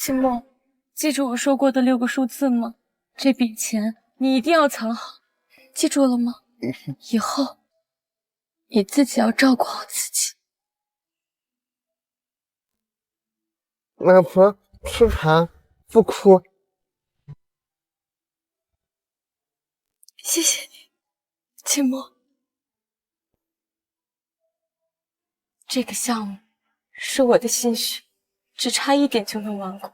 秦梦，记住我说过的6个数字吗？这笔钱你一定要藏好，记住了吗？以后你自己要照顾好自己。老婆，吃糖，不哭。谢谢你，秦梦。这个项目是我的心血，只差1点就能完工。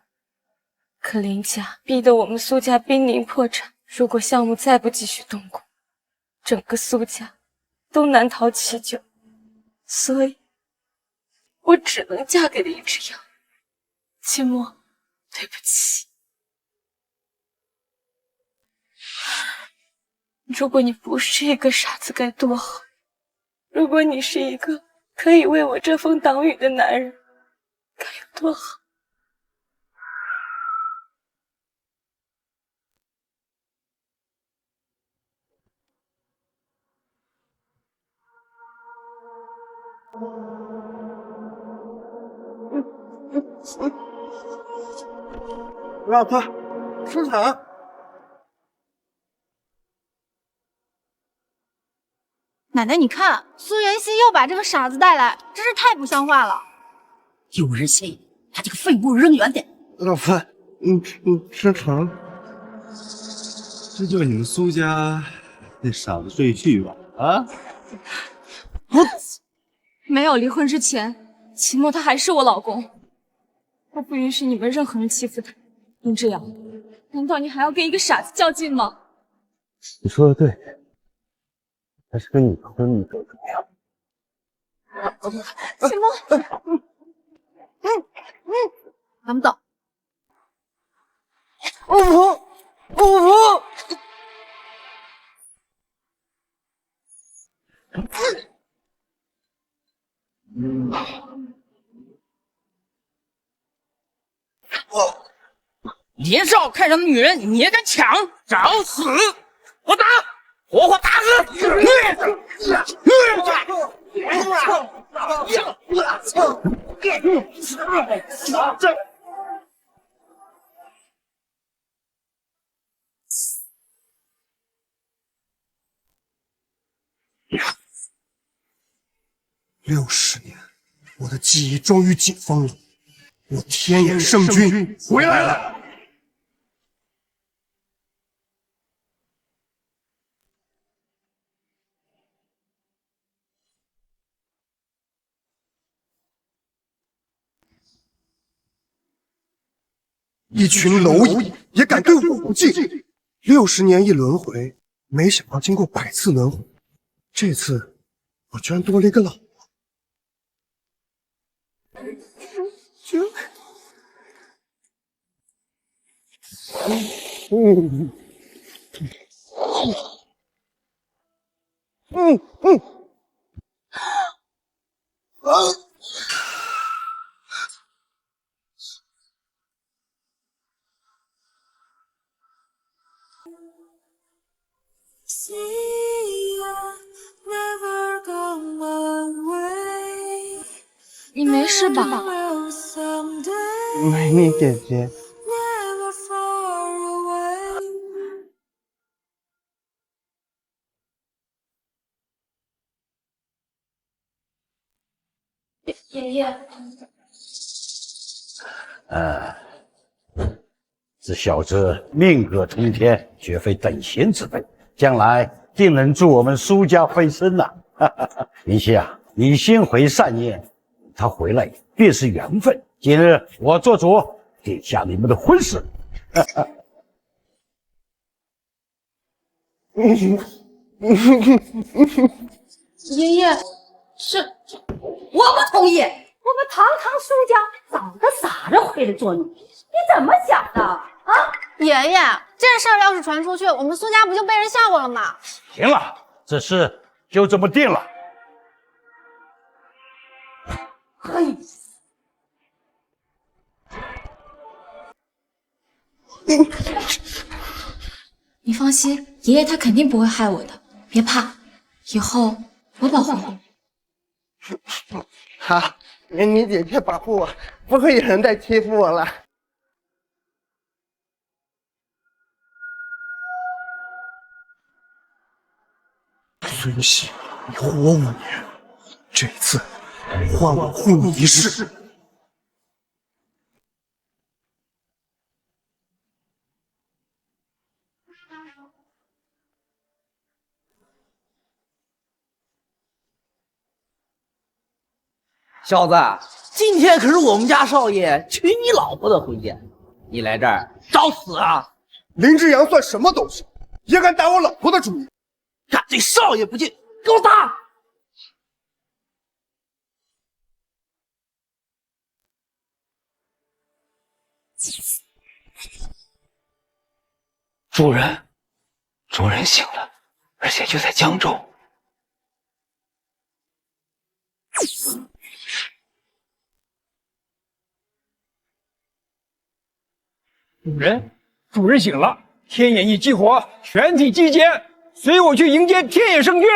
可林家逼得我们苏家濒临破产，如果项目再不继续动工，整个苏家都难逃其咎。所以，我只能嫁给林之阳。秦墨，对不起。如果你不是一个傻子该多好！如果你是一个可以为我遮风挡雨的男人，该有多好！老婆，吃糖。奶奶，你看，苏妍希又把这个傻子带来，真是太不像话了。有人嫌把这个废物扔远点。老婆，你吃糖。这就是你们苏家那傻子赘婿吧？啊！没有离婚之前，秦墨他还是我老公，我不允许你们任何人欺负他。林之阳，难道你还要跟一个傻子较劲吗？你说的对，还是跟你婚礼更重要。秦墨，咱们走。老婆，老婆。年少看上的女人，你也敢抢？找死！我打，活活打死！60年，我的记忆终于解封了，我天眼圣君回来了。一群蝼蚁也敢对我不敬！60年一轮回，没想到经过100次轮回，这次我居然多了一个老婆。你没事吧？美丽姐姐，爷爷，这小子命格冲天，绝非等闲之辈，将来定能助我们苏家飞升呐！林夕啊，你先回善宴，他回来便是缘分。今日我做主定下你们的婚事。爷爷，我不同意！我们堂堂苏家长得傻着回来做女，你怎么想的啊？爷爷，这事儿要是传出去，我们苏家不就被人笑话了吗？行了，这事就这么定了。嘿，你放心，爷爷他肯定不会害我的，别怕，以后我保护你。好，美女姐姐保护我，不会有人再欺负我了。苏云溪，你护我5年，这一次换我护你一世。小子，今天可是我们家少爷娶你老婆的婚宴，你来这儿找死啊！林之阳算什么东西，也敢打我老婆的主意？敢对少爷不敬，给我打！主人，主人醒了，而且就在江州。主人醒了，天眼一激活，全体集结，随我去迎接天野圣君。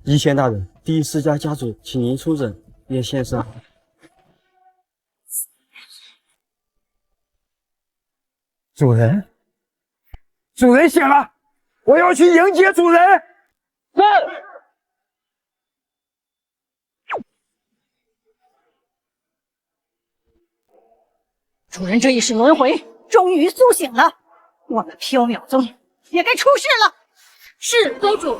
一县大人，第一世家家主，请您出诊。叶先生，主人醒了，我要去迎接主人。是。主人这一世轮回终于苏醒了，我们缥缈宗也该出世了。是宗主。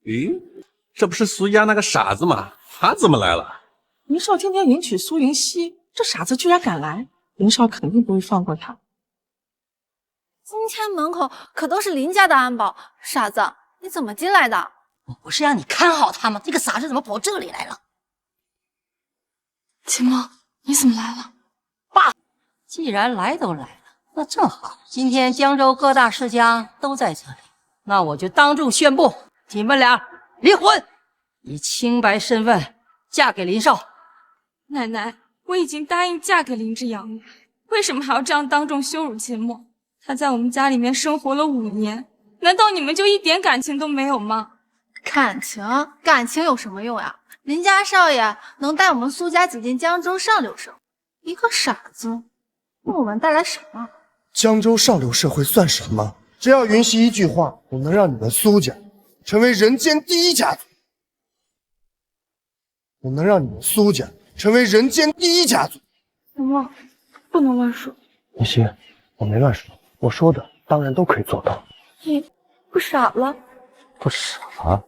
咦，这不是苏家那个傻子吗？他怎么来了？林少天天迎娶苏云溪，这傻子居然敢来，林少肯定不会放过他。今天门口可都是林家的安保，傻子，你怎么进来的？我不是让你看好他吗？这个傻子怎么跑这里来了？秦梦，你怎么来了？爸，既然来都来了，那正好，今天江州各大世家都在这里，那我就当众宣布，你们俩离婚，以清白身份嫁给林少。奶奶，我已经答应嫁给林之阳了，为什么还要这样当众羞辱秦梦？他在我们家里面生活了5年，难道你们就一点感情都没有吗？感情有什么用呀？林家少爷能带我们苏家挤进江州上流社会，一个傻子为我们带来什么？江州上流社会算什么？只要云溪一句话，我能让你们苏家成为人间第一家族。我能让你们苏家成为人间第一家族。秦梦，不能乱说。云溪，我没乱说，我说的当然都可以做到。你不傻了？不傻，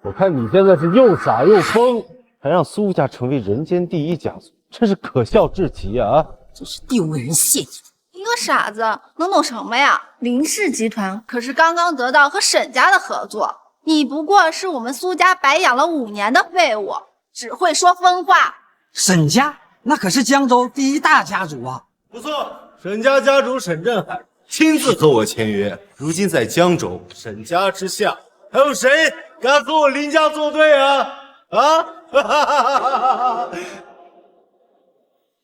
我看你现在是又傻又疯，还让苏家成为人间第一家族，真是可笑至极啊！真是丢人现眼。一个傻子能懂什么呀？林氏集团可是刚刚得到和沈家的合作，你不过是我们苏家白养了5年的废物，只会说疯话。沈家那可是江州第一大家族啊！不错，沈家家主沈振海亲自和我签约，如今在江州沈家之下，还有谁敢和我林家作对啊？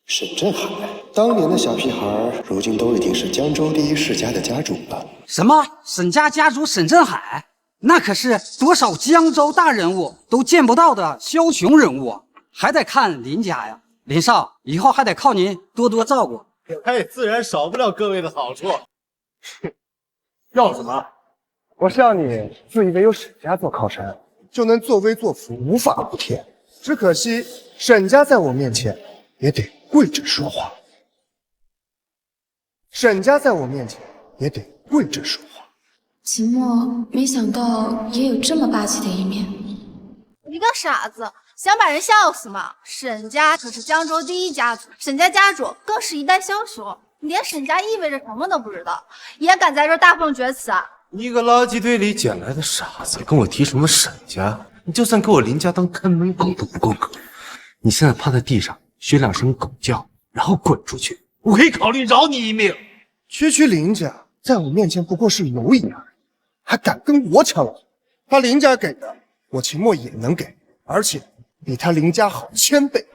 沈振海，当年的小屁孩，如今都已经是江州第一世家的家主了。什么？沈家家主沈振海？那可是多少江州大人物都见不到的枭雄人物啊！还得看林家呀，林少，以后还得靠您多多照顾。他也自然少不了各位的好处。要什么？我是让你自以为有沈家做靠山，就能作威作福，无法无天。只可惜沈家在我面前也得跪着说话。沈家在我面前也得跪着说话。秦墨没想到也有这么霸气的一面。你个傻子，想把人笑死吗？沈家可是江州第一家族，沈家家主更是一代枭雄，你连沈家意味着什么都不知道，也敢在这大放厥词啊！你一个垃圾堆里捡来的傻子，跟我提什么沈家？你就算给我林家当看门狗都不够格。你现在趴在地上学2声狗叫，然后滚出去，我可以考虑饶你一命。区林家在我面前不过是蝼蚁而已，还敢跟我抢老婆？他林家给的，我秦墨也能给，而且比他林家好1000倍。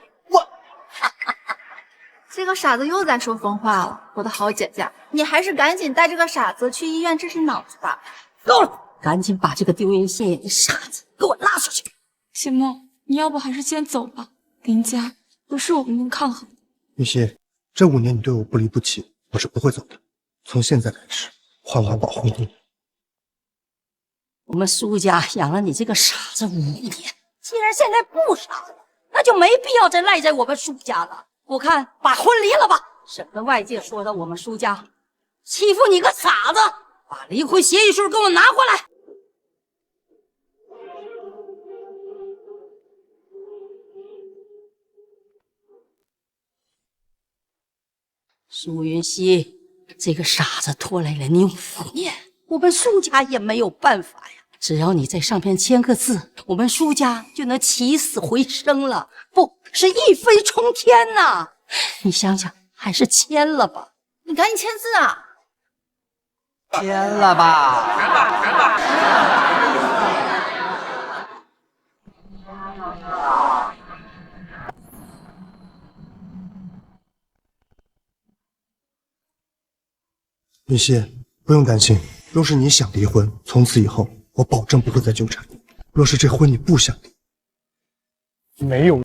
这个傻子又在说疯话了，我的好姐姐，你还是赶紧带这个傻子去医院治治脑子吧。够了，赶紧把这个丢人现眼的傻子给我拉出去。秦墨，你要不还是先走吧，林家不是我们能抗衡的。云溪，这5年你对我不离不弃，我是不会走的。从现在开始，换我保护你。我们苏家养了你这个傻子5年，既然现在不傻了，那就没必要再赖在我们苏家了。我看把婚离了吧，省得外界说的我们苏家欺负你个傻子。把离婚协议书给我拿过来。苏云溪，这个傻子拖累了你5年，我们苏家也没有办法呀。只要你在上面签个字，我们苏家就能起死回生了，不是一飞冲天呐！你想想，还是签了吧。你赶紧签字啊！签了吧。云溪，不用担心，若是你想离婚，从此以后我保证不会再纠缠你。若是这婚你不想离，没有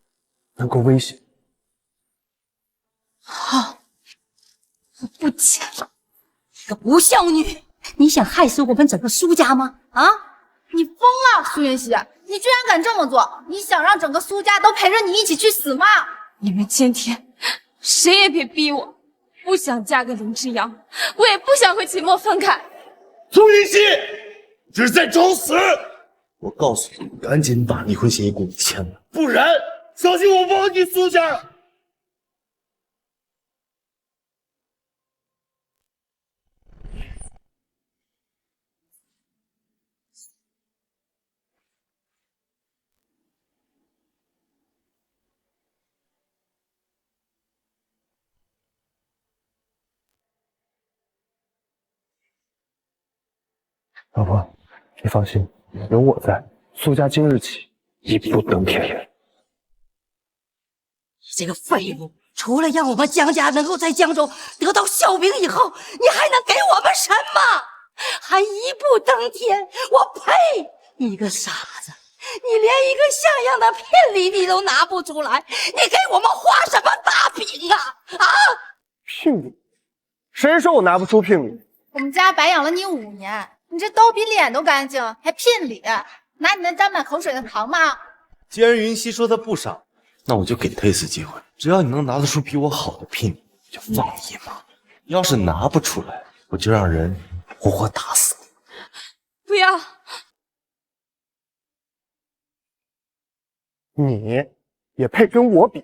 能够威胁。好，我不签了。你个不孝女，你想害死我们整个苏家吗？啊！你疯了，苏云溪，你居然敢这么做！你想让整个苏家都陪着你一起去死吗？你们今天谁也别逼我，不想嫁给林之阳，我也不想和秦墨分开。苏云溪，这是在找死！我告诉你，赶紧把离婚协议给我签了，不然小心我亡你苏家！老婆，你放心，有我在，苏家今日起一步登天。你这个废物，除了让我们江家能够在江州得到笑柄以后，你还能给我们什么？还一步登天？我呸！你个傻子，你连一个像样的聘礼你都拿不出来，你给我们画什么大饼啊？啊！聘礼？谁说我拿不出聘礼？我们家白养了你5年，你这刀比脸都干净，还聘礼？拿你那沾满口水的糖吗？既然云溪说他不傻，那我就给他一次机会。只要你能拿得出比我好的聘礼，就放你一马。要是拿不出来，我就让人活活打死你。不要！你也配跟我比？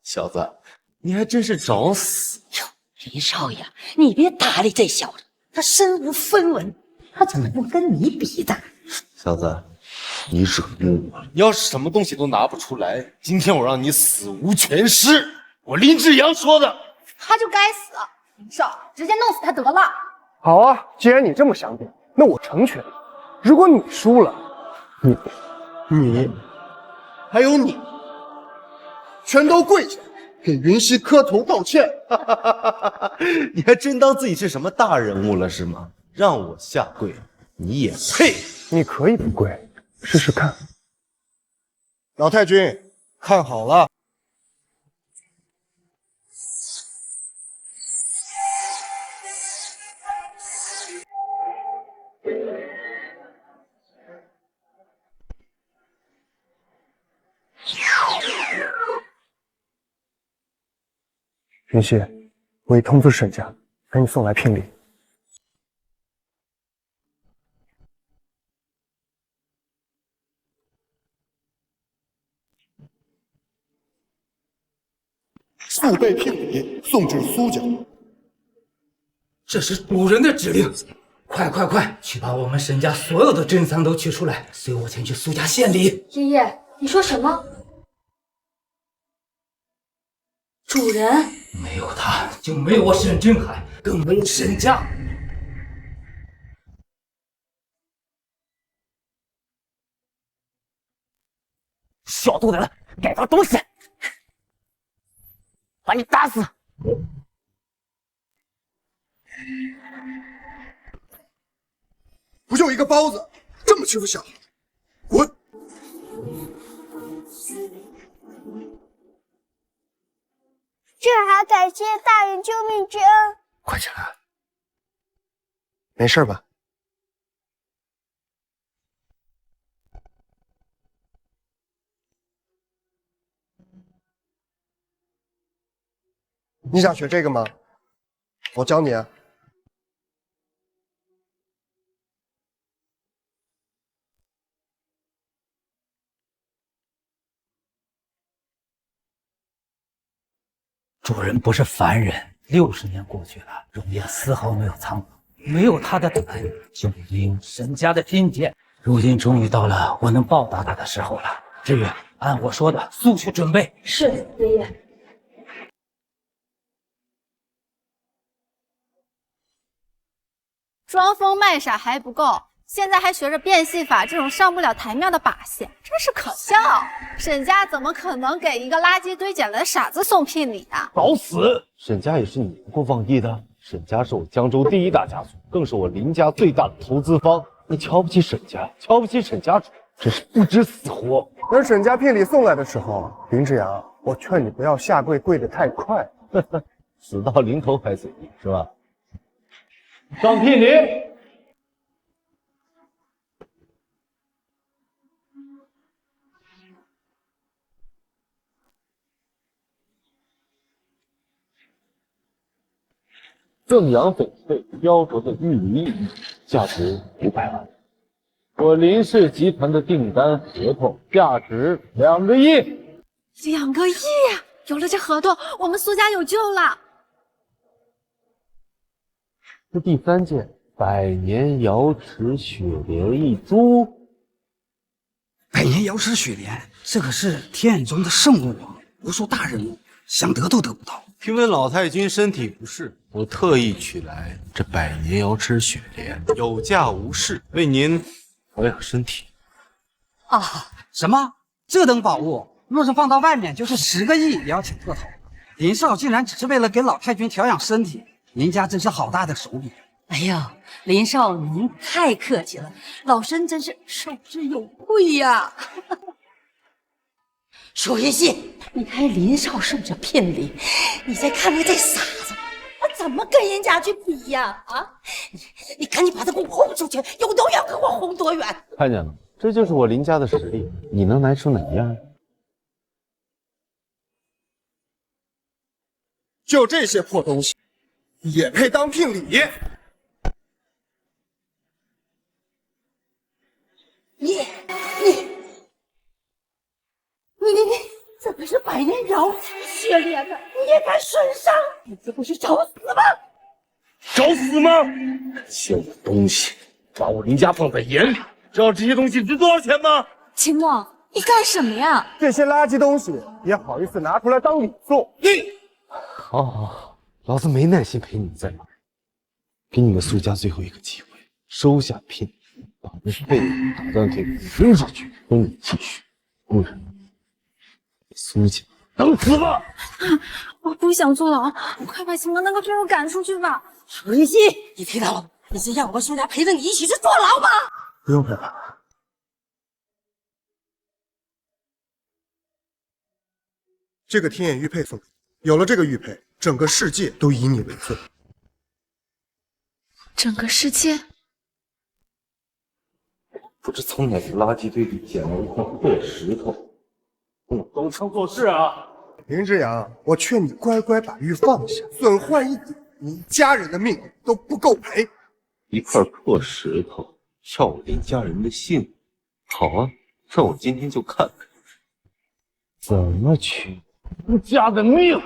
小子，你还真是找死！林少爷，你别搭理这小子，他身无分文，他怎么能跟你比的？小子，你惹怒我了。要是什么东西都拿不出来，今天我让你死无全尸。我林志阳说的。他就该死，林少，直接弄死他得了。好啊，既然你这么想比，那我成全你。如果你输了，你还有你，全都跪下给云溪磕头道歉。你还真当自己是什么大人物了是吗？让我下跪，你也配？你可以不跪，试试看。老太君，看好了。云溪，我已通知沈家，赶紧送来聘礼。速备聘礼送至苏家。这是主人的指令，快，去把我们沈家所有的珍藏都取出来，随我前去苏家献礼。爷爷，你说什么？主人，没有他，就没有我沈振海，更没有沈家。小兔崽子，该当东西，把你打死！不就一个包子，这么欺负小孩，滚！这还感谢大人救命之恩。快起来，没事吧？你想学这个吗？我教你啊。主人不是凡人，60年过去了，容颜丝毫没有苍老，没有他的疼，就没有沈家的今天。如今终于到了我能报答他的时候了。志远，按我说的速去准备。是爷爷。装疯卖傻还不够，现在还学着变戏法这种上不了台面的把戏，真是可笑。沈家怎么可能给一个垃圾堆捡来的傻子送聘礼啊？找死！沈家也是你不够忘义的。沈家是我江州第1大家族，更是我林家最大的投资方。你瞧不起沈家，瞧不起沈家主，真是不知死活。等沈家聘礼送来的时候，林志扬，我劝你不要下跪，跪得太快，死到临头还嘴硬是吧？上聘礼。赠养翡翠雕琢的玉梨一只，价值500万。我林氏集团的订单合同价值2个亿。2个亿！有了这合同，我们苏家有救了。这第3件百年瑶池雪莲一株。百年瑶池雪莲，这可是天眼中的圣物啊，无数大人物想得都得不到。听闻老太君身体不适，我特意取来这百年瑶池雪莲，有价无市，为您保养身体。啊，什么？这等宝物，若是放到外面，就是10个亿也要请特头。林少竟然只是为了给老太君调养身体，您家真是好大的手笔。哎呀，林少您太客气了，老身真是受之有愧呀。舒云熙，你看林少送这聘礼，你再看看这傻子，他怎么跟人家去比呀？啊，你赶紧把他给我轰出去，有多远给我轰多远。看见了，这就是我林家的实力，你能拿出哪一样？就这些破东西，也配当聘礼？你，这可是百年瑶池雪莲呢，你也敢损伤？你这不是找死吗？找死吗？欠我东西，把我林家放在眼里，知道这些东西值多少钱吗？秦王，你干什么呀？这些垃圾东西也好意思拿出来当礼送？好，老子没耐心陪你在玩，给你们苏家最后一个机会，收下聘礼，把这废物打断腿扔出去，跟你继续，不然苏家等死吧！我不想坐牢，快把秦王那个废物赶出去吧！舒云熙，你听到了吗？你是让我们苏家陪着你一起去坐牢吗？不用陪了。这个天眼玉佩送给你，有了这个玉佩，整个世界都以你为尊。整个世界？不知从哪个垃圾堆里捡来一块破石头。东窗做事啊！林之阳，我劝你乖乖把玉放下，损坏一点，你一家人的命都不够赔。一块破石头，要我林家人的性？好啊，那我今天就看看怎么取苏家的命。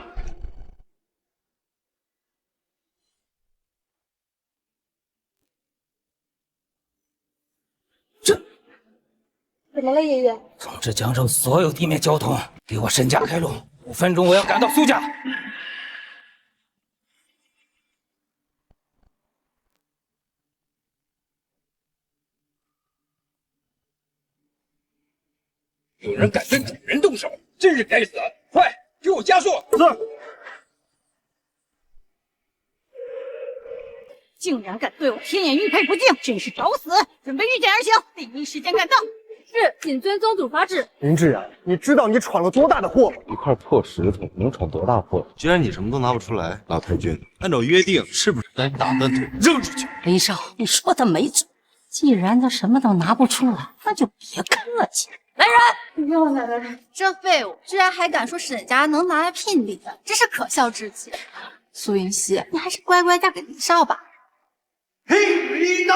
怎么了，爷爷？通知江州所有地面交通，给我沈家开路，5分钟我要赶到苏家。有人敢对主人动手，真是该死！快给我加速！是。竟然敢对我天眼玉佩不敬，真是找死！准备御剑而行，第一时间赶到。是，谨遵宗主发旨。林志远，你知道你闯了多大的祸吗？一块破石头能闯多大祸？既然你什么都拿不出来，老太君，按照约定，是不是该打断腿扔出去？林少，你说的没错。既然他什么都拿不出来，那就别客气。来人！不用了，奶奶。这废物居然还敢说沈家能拿来聘礼，真是可笑至极。苏云溪，你还是乖乖嫁给林少吧。嘿，李刀！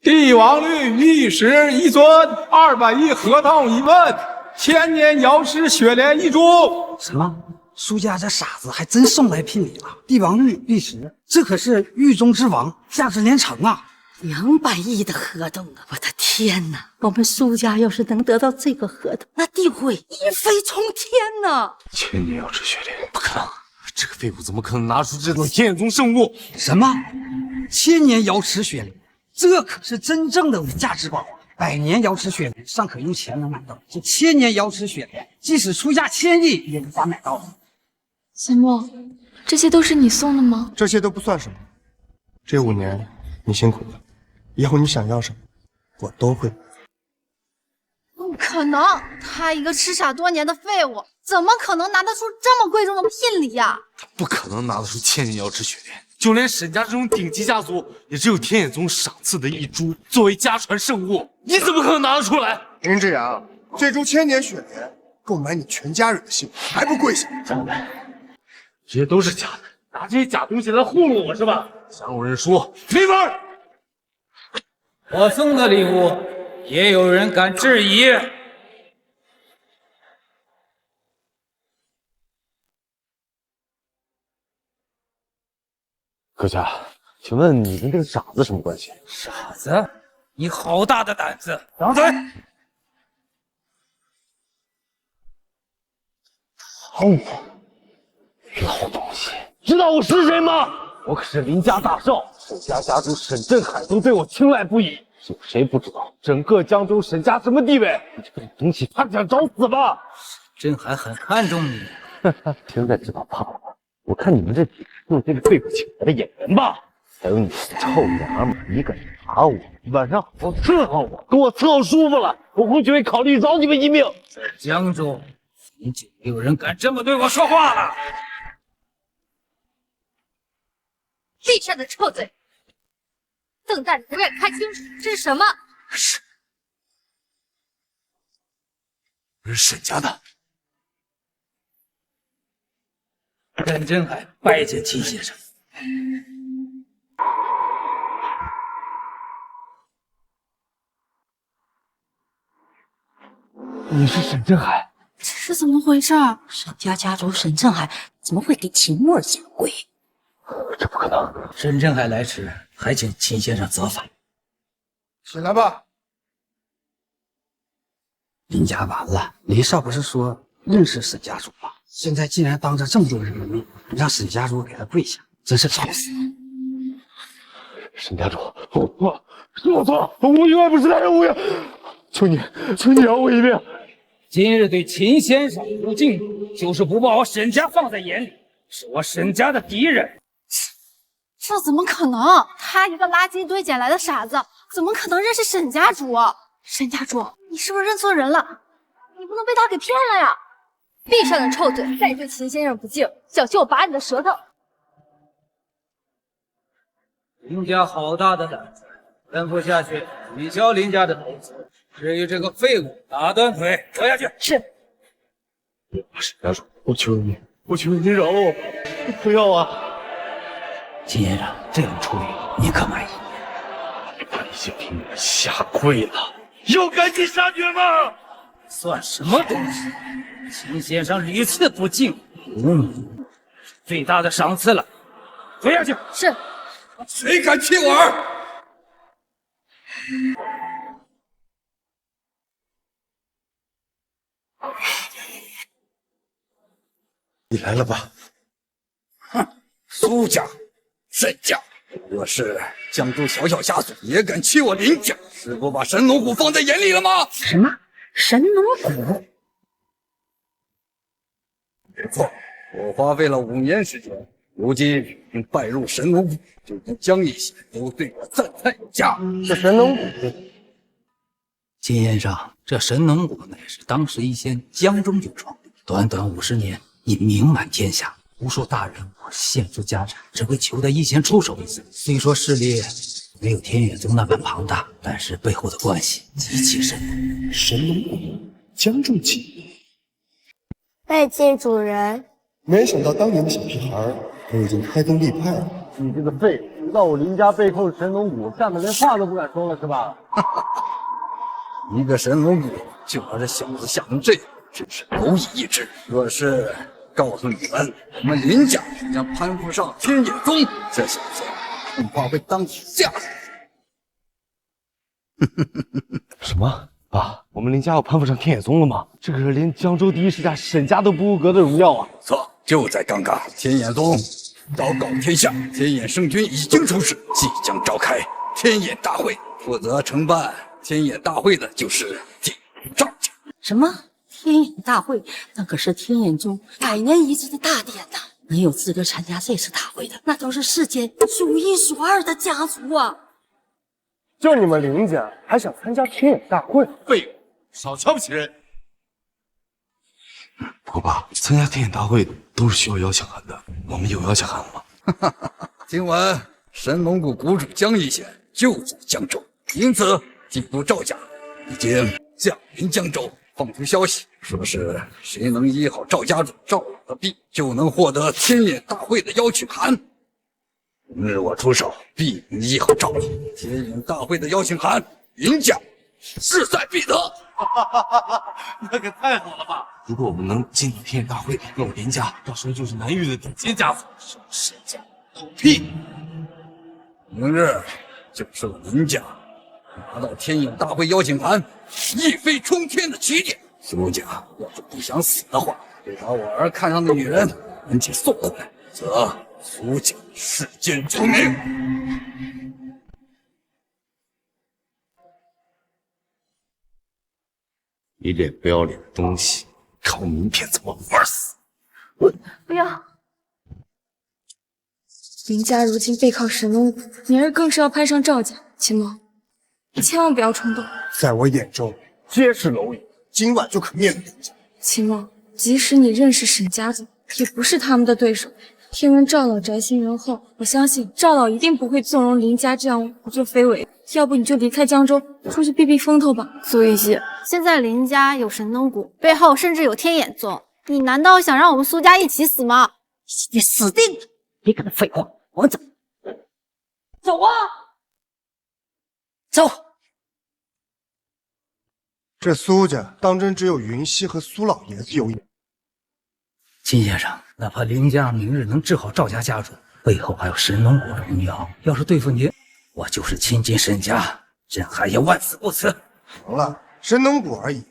帝王律御史一尊，210合同一问，1000年瑶池雪莲一株。什么？苏家这傻子还真送来聘礼了？帝王律御史，这可是狱中之王，价值连城啊！200亿的合同啊！我的天哪！我们苏家要是能得到这个合同，那定会一飞冲天呐！1000年瑶池雪莲，不可能！这个废物怎么可能拿出这种天眼宗圣物？什么？1000年瑶池雪莲？这可是真正的无价之宝啊！100年瑶池雪莲尚可用钱能买到，这1000年瑶池雪莲，即使出价1000亿也无法买到。秦墨，这些都是你送的吗？这些都不算什么，这5年你辛苦了，以后你想要什么，我都会。不可能，他一个痴傻多年的废物，怎么可能拿得出这么贵重的聘礼呀？他不可能拿得出1000年瑶池雪莲。就连沈家这种顶级家族，也只有天眼宗赏赐的一株作为家传圣物，你怎么可能拿得出来？林志阳，这株1000年雪莲够买你全家人的幸福，还不跪下？真的，这些都是假的，拿这些假东西来糊弄我是吧？想有人说没门！我送的礼物，也有人敢质疑？阁下，请问你跟这个傻子什么关系？傻子，你好大的胆子！张嘴！好我，老东西，知道我是谁吗？我可是林家大少，沈家家主沈振海都对我青睐不已。有谁不知道整个江州沈家什么地位？你这个东西，怕想找死吧？沈振海很看重你，现在知道怕了吧？我看你们这几个就是这个废物请来的演员吧？还有你臭娘们，你敢打我，晚上好好伺候我，给我伺候舒服了，我或许会考虑饶你们一命。在江州，已经没有人敢这么对我说话了。闭上的臭嘴，瞪大着不敢看清楚，这是什么？是沈家的。沈振海拜见秦先生。你是沈振海？这是怎么回事？沈家家主沈振海怎么会给秦墨下跪？这不可能！沈振海来迟，还请秦先生责罚。起来吧。林家完了，林少不是说认识沈家主吗？现在竟然当着这么多人的面，让沈家主给他跪下，真是找死！沈家主，是我错了，我无意外不是他人无恙，求你饶我一命！今日对秦先生不敬，就是不把我沈家放在眼里，是我沈家的敌人。这怎么可能？他一个垃圾堆捡来的傻子，怎么可能认识沈家主？沈家主，你是不是认错人了？你不能被他给骗了呀！闭上的臭嘴，再对秦先生不敬，小心我拔你的舌头！林家好大的胆子，吩咐下去取消林家的投资。至于这个废物，打断腿拖下去。是。沈家主，我求你饶了我吧！不要啊！秦先生，这种处理您可满意？我已经给你们下跪了，要赶尽杀绝吗？算什么东西？秦先生屡次不敬，最大的赏赐了。退下去。是。谁敢欺我儿？你来了吧？哼，苏家、沈家，若是江州小小家族也敢欺我林家，是不把神龙谷放在眼里了吗？什么神龙谷？没错，我花费了5年时间，如今能拜入神龙谷，就连江一些都对我赞叹有加。这神龙谷，秦先生，这神农谷乃是当时一仙江中就创立，短短50年，已名满天下，无数大人物献出家产，只为求得一仙出手一次。虽说势力没有天眼宗那般庞大，但是背后的关系极其深厚。神龙谷，江中起。拜见主人。没想到当年的小屁孩都已经开宗立派了。你这个废物，知道我林家背后是神龙谷，下面连话都不敢说了是吧？一个神龙谷就把这小子吓成这样，真是蝼蚁一只。若是告诉你们，我们林家将攀附上天野宗，这小子恐怕会当起下属。什么？爸，我们林家要攀附上天野宗了吗？这可是连江州第一世家沈家都不够格的荣耀啊！错，就在刚刚，天眼宗昭告天下，天眼圣君已经出世，即将召开天眼大会，负责承办天眼大会的就是地赵家。什么天眼大会？那可是天眼宗100年一次的大典呐！能有资格参加这次大会的，那都是世间数一数二的家族啊！就你们林家还想参加天眼大会？废物，少瞧不起人。不过爸，参加天眼大会都是需要邀请函的，我们有邀请函吗？听闻神龙谷谷主江一贤就在江州，因此进都赵家已经降临江州，放出消息，说是谁能医好赵家主赵老的病，就能获得天眼大会的邀请函。明日我出手，必能医好赵老。天眼大会的邀请函，林家势在必得。那可太好了吧！如果我们能进到天眼大会，那我林家到时候就是南域的顶尖家族，沈家狗屁。明日就是我林家拿到天眼大会邀请函，一飞冲天的起点。苏家要是不想死的话，得把我儿看上的女人赶紧送回来，则苏家世间之名。你这不要脸的东西，看我名片怎么玩死！不要！林家如今背靠神龙谷，明儿更是要攀上赵家。秦梦，你千万不要冲动。在我眼中，皆是蝼蚁，今晚就可灭了林家。秦梦，即使你认识沈家族，也不是他们的对手。听闻赵老宅心仁厚，我相信赵老一定不会纵容林家这样胡作非为。要不你就离开江州，出去避避风头吧。苏玉溪，现在林家有神农谷，背后甚至有天眼宗，你难道想让我们苏家一起死吗？你死定了！别跟他废话，我们走。走啊！走。这苏家当真只有云溪和苏老爷子有眼。秦先生，哪怕林家明日能治好赵家家主，背后还有神农谷的荣耀。要是对付您，我就是亲近沈家，朕还要万死不辞。行了，神农谷而已，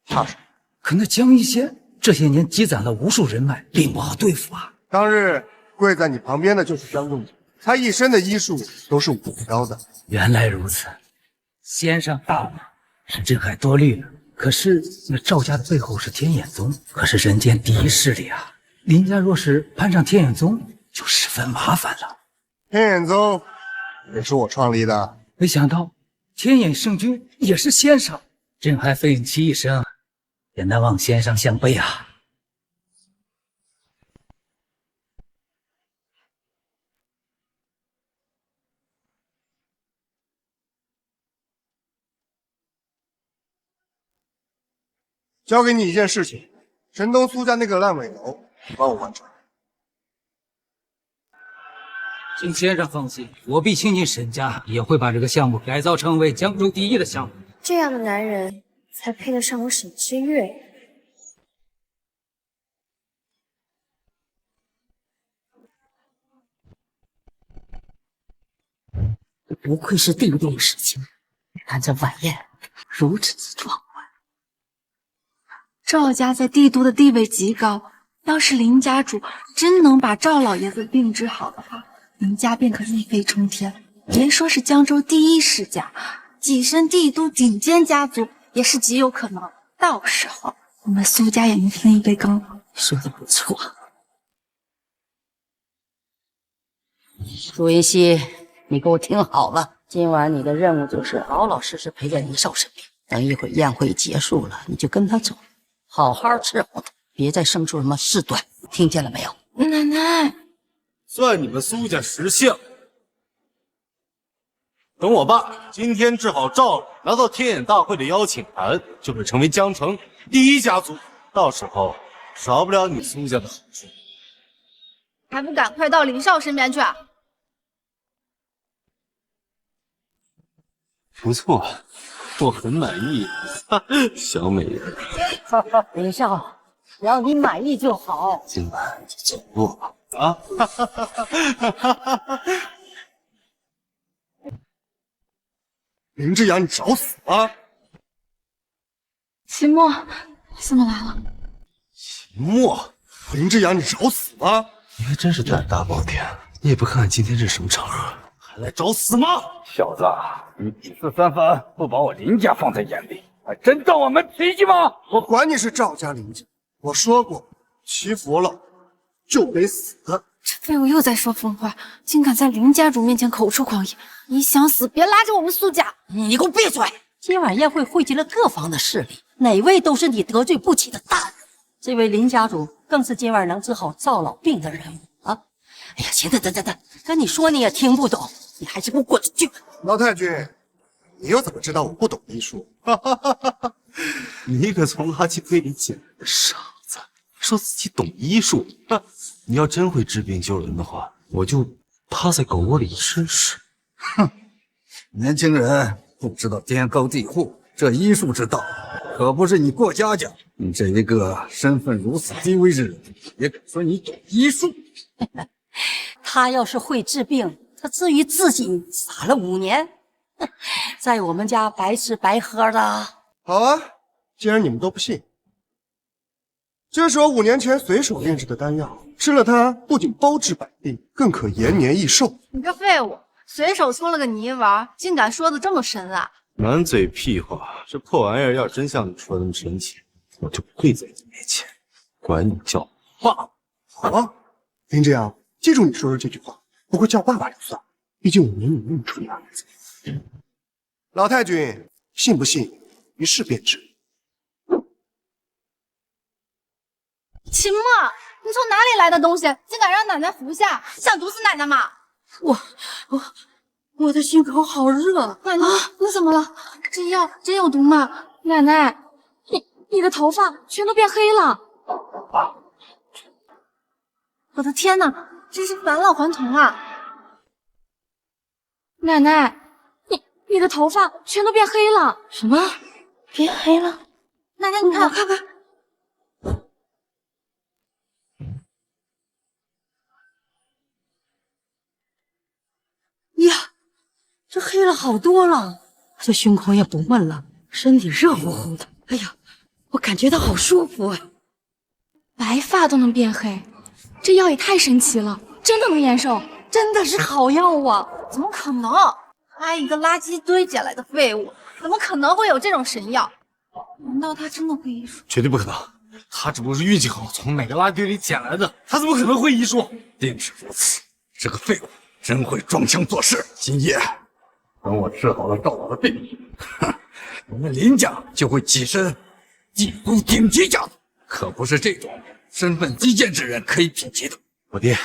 怕什么？可那江一仙这些年积攒了无数人脉，并不好对付啊。当日跪在你旁边的就是江仲景，他一身的医术都是我教的。原来如此，先生大骂，是朕还多虑了。可是那赵家的背后是天眼宗，可是人间第一势力啊。林家若是攀上天眼宗，就十分麻烦了。天眼宗也是我创立的，没想到天眼圣君也是先生，朕还费其一生，也难望先生相背啊。交给你一件事情，神东苏家那个烂尾楼，你帮我完成。请先生放心，我必亲近沈家，也会把这个项目改造成为江州第一的项目。这样的男人才配得上我沈之月。不愧是帝都世家，看这晚宴如此之壮观。赵家在帝都的地位极高，要是林家主真能把赵老爷子病治好的话，林家便可一飞冲天。别说是江州第一世家，跻身帝都顶尖家族也是极有可能。到时候我们苏家也能分一杯羹。说的不错，苏云溪，你给我听好了，今晚你的任务就是老老实实陪在林少身边。等一会儿宴会结束了，你就跟他走，好好伺候他，别再生出什么事端，听见了没有？奶奶，算你们苏家识相。等我爸今天治好赵了，拿到天眼大会的邀请函，就会成为江城第一家族。到时候少不了你苏家的好处。还不赶快到林少身边去！不错，我很满意，小美人。林少，只要你满意就好。今晚就走路吧。啊！林之阳，你找死啊！秦墨，你怎么来了？秦墨，林之阳，你找死吗？你还真是胆大包天，你也不看看今天这是什么场合，还来找死吗？小子，你比四三番，不把我林家放在眼里，还真当我没脾气吗？我管你是赵家林家，我说过，欺负我老就得死。这废物又在说疯话，竟敢在林家主面前口出狂言！你想死，别拉着我们苏家！你给我闭嘴！今晚宴会汇集了各方的势力，哪位都是你得罪不起的大人。这位林家主更是今晚能治好赵老病的人物啊！哎呀，行，等，跟你说你也听不懂，你还是给我滚出去！老太君，你又怎么知道我不懂医术？你可从垃圾堆里捡来的傻子，说自己懂医术。你要真会治病救人的话，我就趴在狗窝里试试。哼，年轻人不知道天高地厚，这医术之道可不是你过家家。你这一个身份如此低微之人，也敢说你懂医术？他要是会治病，他至于自己傻了5年，在我们家白吃白喝的。好啊，既然你们都不信，这是我5年前随手炼制的丹药，吃了它不仅包治百病，更可延年益寿。你个废物，随手搓了个泥丸，竟敢说的这么深啊！满嘴屁话，这破玩意儿要真像你说的那么神奇，我就跪在你面前，管你叫爸。好啊，林之阳，记住你说的这句话，不过叫爸爸就算了，毕竟我没你那么纯的儿子。老太君，信不信，一试便知。秦墨，你从哪里来的东西，竟敢让奶奶服下？想毒死奶奶吗？我的心口好热！奶奶，你怎么了？这药真有毒吗？奶奶，你的头发全都变黑了！我的天哪，这是返老还童啊！奶奶，你的头发全都变黑了！什么？变黑了？奶奶，你看，我看看。呀，这黑了好多了，这胸口也不闷了，身体热乎乎的。哎呀，我感觉到好舒服啊！白发都能变黑，这药也太神奇了，真的能延寿，真的是好药啊！怎么可能？他一个垃圾堆捡来的废物，怎么可能会有这种神药？难道他真的会医术？绝对不可能，他只不过是运气好，从哪个垃圾堆里捡来的，他怎么可能会医术？定是如此，这个废物真会装腔作势。今夜等我治好了赵老的病，我们林家就会跻身帝都顶级家族，可不是这种身份低贱之人可以匹敌的。我爹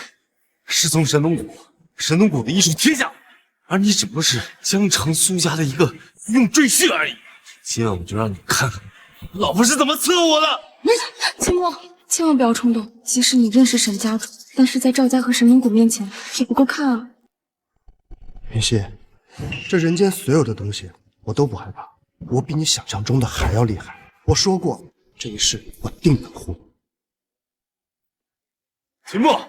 师从神农谷，神农谷的医术天下，而你只不过是江城苏家的一个用赘婿而已。今晚我就让你看看老婆是怎么伺候我的。秦墨，千万不要冲动，即使你认识沈家主，但是在赵家和神农谷面前也不够看啊。云溪，这人间所有的东西我都不害怕，我比你想象中的还要厉害。我说过，这一世我定能护。秦墨，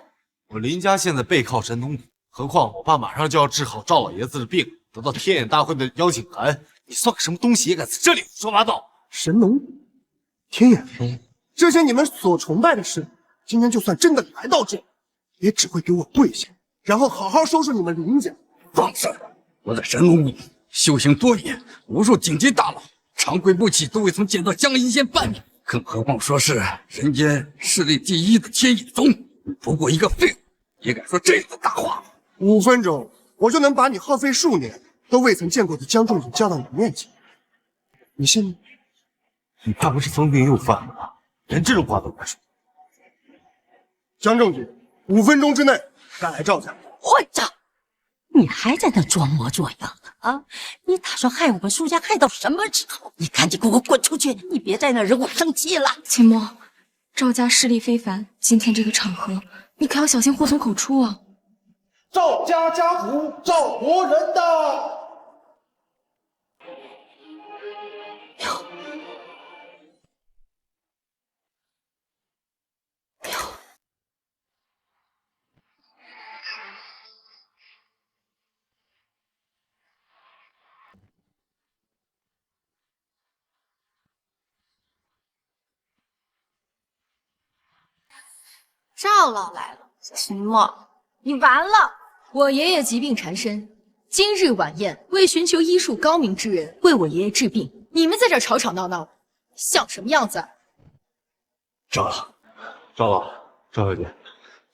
我林家现在背靠神农谷，何况我爸马上就要治好赵老爷子的病，得到天眼大会的邀请函，你算个什么东西，也敢在这里胡说八道？神农谷、天眼峰，这些你们所崇拜的事，今天就算真的来到这里，也只会给我跪下，然后好好收拾你们林家。放肆！我在神农谷修行多年，无数顶级大佬长跪不起，都未曾见到江阴县半面，更何况说是人间势力第一的天野宗，不过一个废物，也敢说这样的大话？5分钟，我就能把你耗费数年都未曾见过的江仲景叫到你面前，你信吗？你怕不是疯病又犯了吧？连这种话都敢说？江仲景，5分钟之内赶来赵家。混账！你还在那装模作样啊？你打算害我们苏家害到什么时候？你赶紧给我滚出去！你别在那惹我生气了。秦墨，赵家势力非凡，今天这个场合，你可要小心祸从口出啊！赵家家主赵国人到。赵老来了，秦墨，你完了！我爷爷疾病缠身，今日晚宴为寻求医术高明之人为我爷爷治病，你们在这吵吵闹闹，像什么样子？赵老，赵小姐，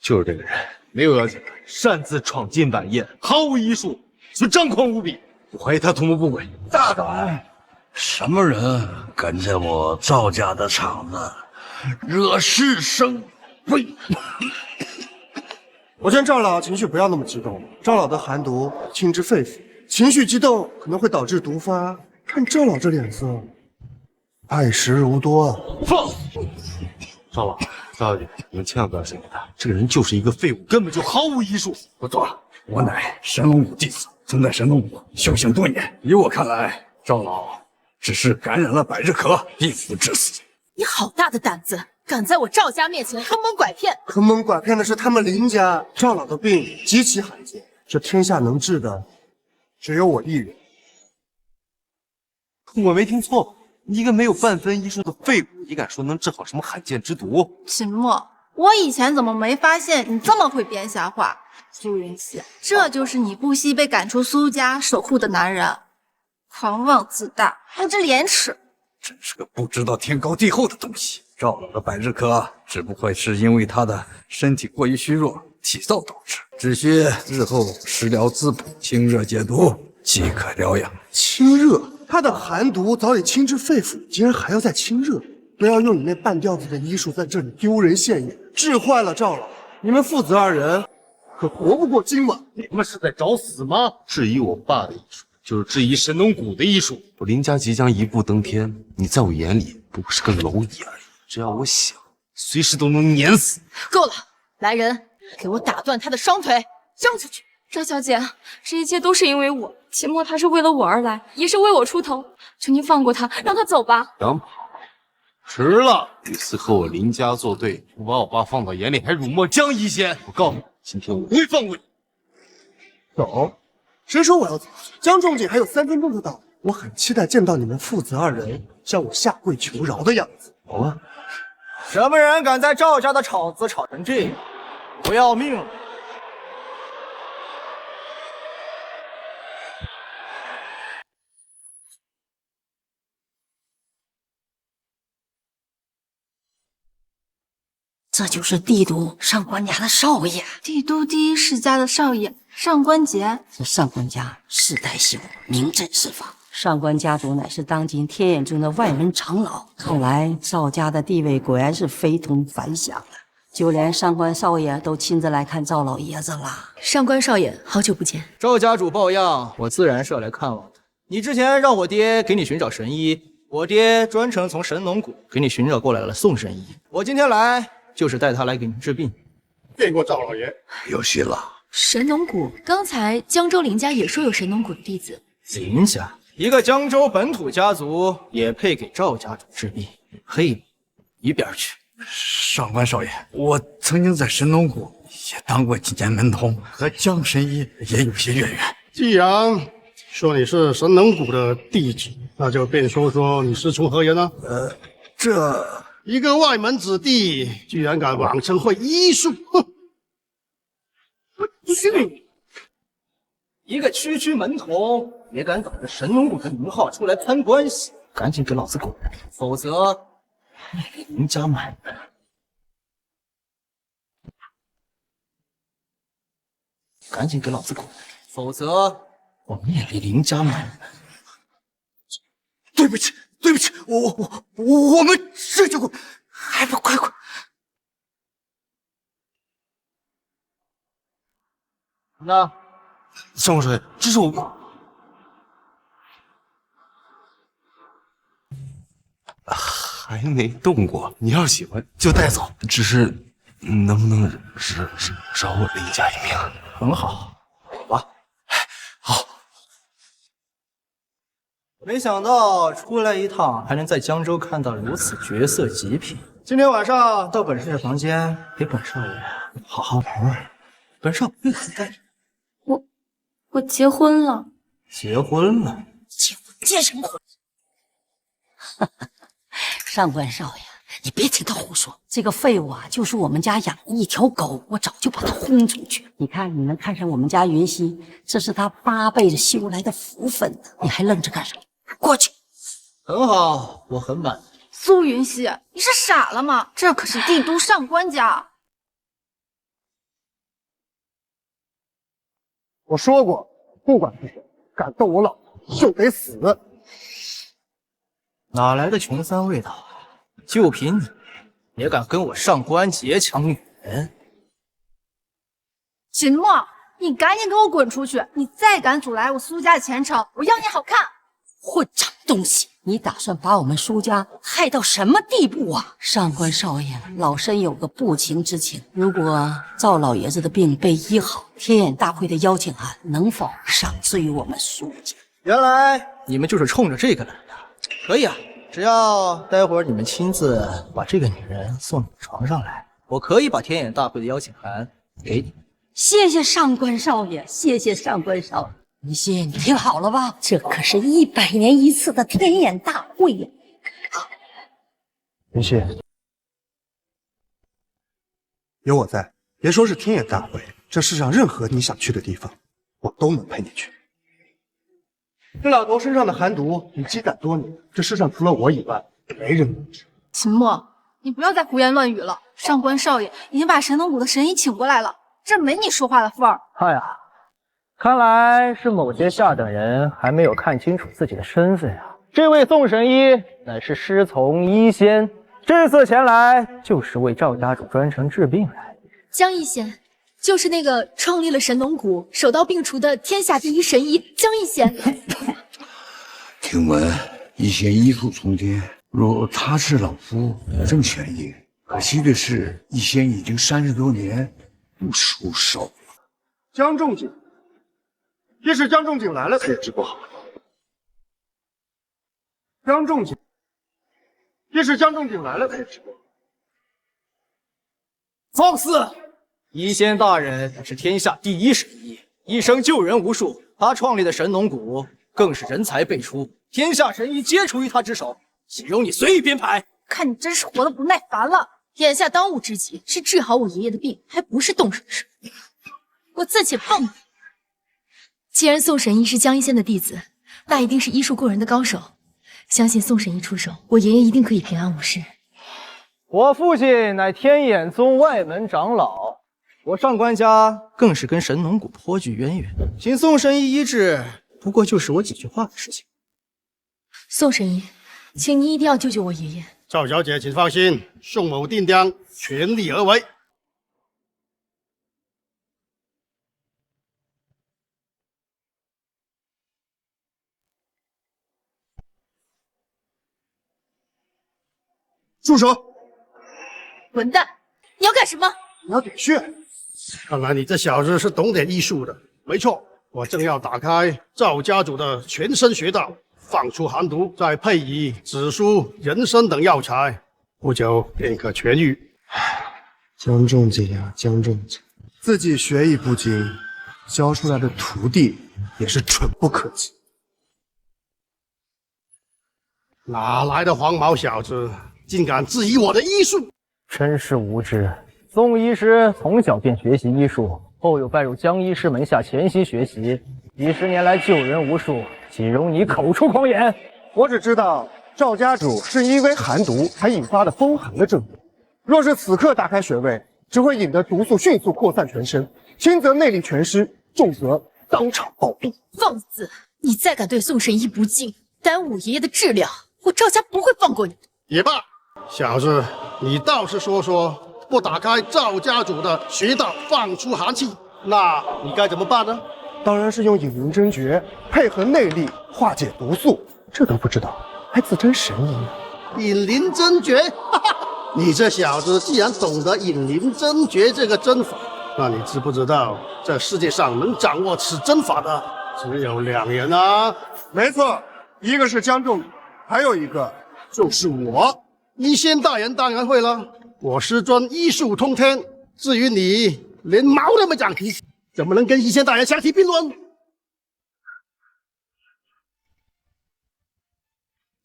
就是这个人，没有邀请函，擅自闯进晚宴，毫无医术，却张狂无比。我怀疑他图谋不轨。大胆！什么人敢在我赵家的场子惹是生非？我劝赵老情绪不要那么激动，赵老的寒毒侵之肺腑，情绪激动可能会导致毒发。看赵老这脸色，爱时无多啊！放！赵老、赵小姐，你们千万不要相信他，这个人就是一个废物，根本就毫无医术。不错，我乃神龙谷弟子，曾在神龙谷修行多年。以我看来，赵老只是感染了百日咳，并不致死。你好大的胆子，敢在我赵家面前坑蒙拐骗！坑蒙拐骗的是他们林家。赵老的病极其罕见，这天下能治的只有我一人。我没听错，一个没有半分医术的废物，你敢说能治好什么罕见之毒？秦墨，我以前怎么没发现你这么会编瞎话？苏云溪，这就是你不惜被赶出苏家守护的男人，狂妄自大，不知廉耻。真是个不知道天高地厚的东西。赵老的百日咳只不过是因为他的身体过于虚弱，体燥导致，只需日后食疗滋补，清热解毒，即可疗养。清热？他的寒毒早已侵至肺腑，竟然还要再清热？不要用你那半吊子的医术在这里丢人现眼，治坏了赵老，你们父子2人可活不过今晚。你们是在找死吗？质疑我爸的医术，就是质疑神农谷的医术。我林家即将一步登天，你在我眼里不过是个蝼蚁而已。只要我想，随时都能碾死。够了，来人，给我打断他的双腿，扔出去！赵小姐，这一切都是因为我，秦墨他是为了我而来，也是为我出头，求您放过他，让他走吧。想跑，迟了！这次和我林家作对，不把我爸放到眼里，还辱没江一仙。我告诉你，今天我不会放过你。走？谁说我要走？江仲景还有3分钟就到，我很期待见到你们父子2人向我下跪求饶的样子。好啊。什么人敢在赵家的场子吵成这样？不要命了！这就是帝都上官家的少爷，帝都第一世家的少爷上官桀。这上官家世代兴亡，名震四方。上官家族乃是当今天眼中的外门长老，看来赵家的地位果然是非同凡响了。就连上官少爷都亲自来看赵老爷子了。上官少爷，好久不见。赵家主抱恙，我自然是要来看望的。你之前让我爹给你寻找神医，我爹专程从神农谷给你寻找过来了宋神医。我今天来就是带他来给你治病。见过赵老爷，有心了。神农谷，刚才江州林家也说有神农谷的弟子。林家一个江州本土家族也配给赵家主治病？配吗？一边去！上官少爷，我曾经在神农谷也当过几年门童，和江神医也有些渊源。既然说你是神农谷的弟子，那就便说说你师从何人呢？这一个外门子弟，居然敢妄称会医术，哼！去！一个区门童也敢打着神农谷的名号出来攀关系，赶紧给老子滚！否则林家满门。赶紧给老子滚！否则我灭了林家满门。对不起，对不起，我们这就滚，还不快滚！那上官少爷，这是我还没动过，你要是喜欢就带走，只是能不能饶我林家一命？很好，走吧。好。没想到出来一趟，还能在江州看到如此绝色极品。今天晚上到本少爷房间，陪本少爷好好玩玩。本少爷带着。我结婚了。结婚了？结什么婚？上官少爷，你别听他胡说。这个废物啊，就是我们家养的一条狗，我早就把他轰出去。你看，你能看上我们家云溪，这是他8辈子修来的福分呢。你还愣着干什么？过去。很好，我很满意。苏云溪，你是傻了吗？这可是帝都上官家。我说过，不管是谁敢动我老婆，就得死。哪来的穷三味道啊？就凭你，也敢跟我上官劫抢女人？秦墨，你赶紧给我滚出去！你再敢阻拦我苏家的前程，我要你好看！混账东西！你打算把我们苏家害到什么地步啊？上官少爷，老身有个不情之请，如果赵老爷子的病被医好，天眼大会的邀请函能否赏赐于我们苏家？原来你们就是冲着这个来的。可以啊，只要待会儿你们亲自把这个女人送你床上来，我可以把天眼大会的邀请函给你。谢谢上官少爷，谢谢上官少爷。云溪，你听好了吧，这可是100年一次的天眼大会呀！云溪，有我在，别说是天眼大会，这世上任何你想去的地方，我都能陪你去。这老头身上的寒毒已积攒多年，这世上除了我以外，没人能治。秦墨，你不要再胡言乱语了。上官少爷已经把神农谷的神医请过来了，这没你说话的份儿。哎呀，看来是某些下等人还没有看清楚自己的身份啊！这位宋神医乃是师从医仙，这次前来就是为赵家主专程治病来的。江一仙，就是那个创立了神农谷、手到病除的天下第一神医江一仙。听闻一仙医术从天，若他是老夫，正权益。可惜的是，一仙已经30多年不出手了。江仲景，一是江仲景来了才治不好。江仲景，一是江仲景来了才治不好。放肆！医仙大人乃是天下第一神医，一生救人无数。他创立的神农谷更是人才辈出，天下神医皆出于他之手，岂容你随意编排？看你真是活得不耐烦了。眼下当务之急是治好我爷爷的病，还不是动手术。我暂且放你。既然宋神医是江一仙的弟子，那一定是医术过人的高手。相信宋神医出手，我爷爷一定可以平安无事。我父亲乃天眼宗外门长老，我上官家更是跟神农谷颇具渊源，请宋神医医治，不过就是我几句话的事情。宋神医，请您一定要救救我爷爷。赵小姐，请放心，宋某定将全力而为。住手！混蛋，你要干什么？你要点穴。看来你这小子是懂点医术的。没错，我正要打开赵家主的全身穴道，放出寒毒，再配以紫苏、人参等药材，不久便可痊愈。江仲杰呀，江仲杰，自己学艺不精，教出来的徒弟也是蠢不可及。哪来的黄毛小子，竟敢质疑我的医术？真是无知！宋医师从小便学习医术，后又拜入江医师门下潜心学习，几十年来救人无数，岂容你口出狂言？我只知道赵家主是因为寒毒才引发的风寒的症状，若是此刻打开穴位，只会引得毒素迅速扩散全身，轻则内力全失，重则当场暴毙。放肆！你再敢对宋神医不敬，耽误爷爷的治疗，我赵家不会放过你的。也罢，小子，你倒是说说，不打开赵家主的穴道放出寒气，那你该怎么办呢？当然是用引灵真诀配合内力化解毒素，这都不知道，还自称神医啊！引灵真诀，哈哈！你这小子既然懂得引灵真诀这个针法，那你知不知道这世界上能掌握此针法的只有2人啊？没错，一个是江仲宇，还有一个就是我。医仙大人当然会了，我师尊医术通天，至于你连毛都没长齐，怎么能跟医仙大人相提并论？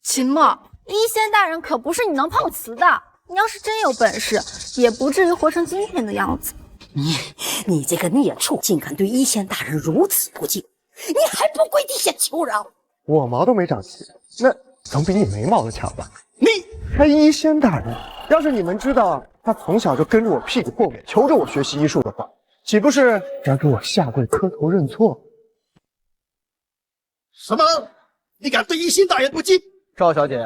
秦墨，医仙大人可不是你能碰瓷的，你要是真有本事，也不至于活成今天的样子。你这个孽畜，竟敢对医仙大人如此不敬，你还不跪地下求饶？我毛都没长齐，那总比你没毛的强吧？你还医仙大人，要是你们知道他从小就跟着我屁股后面求着我学习医术的话，岂不是要给我下跪磕头认错？什么？你敢对医仙大人不敬？赵小姐，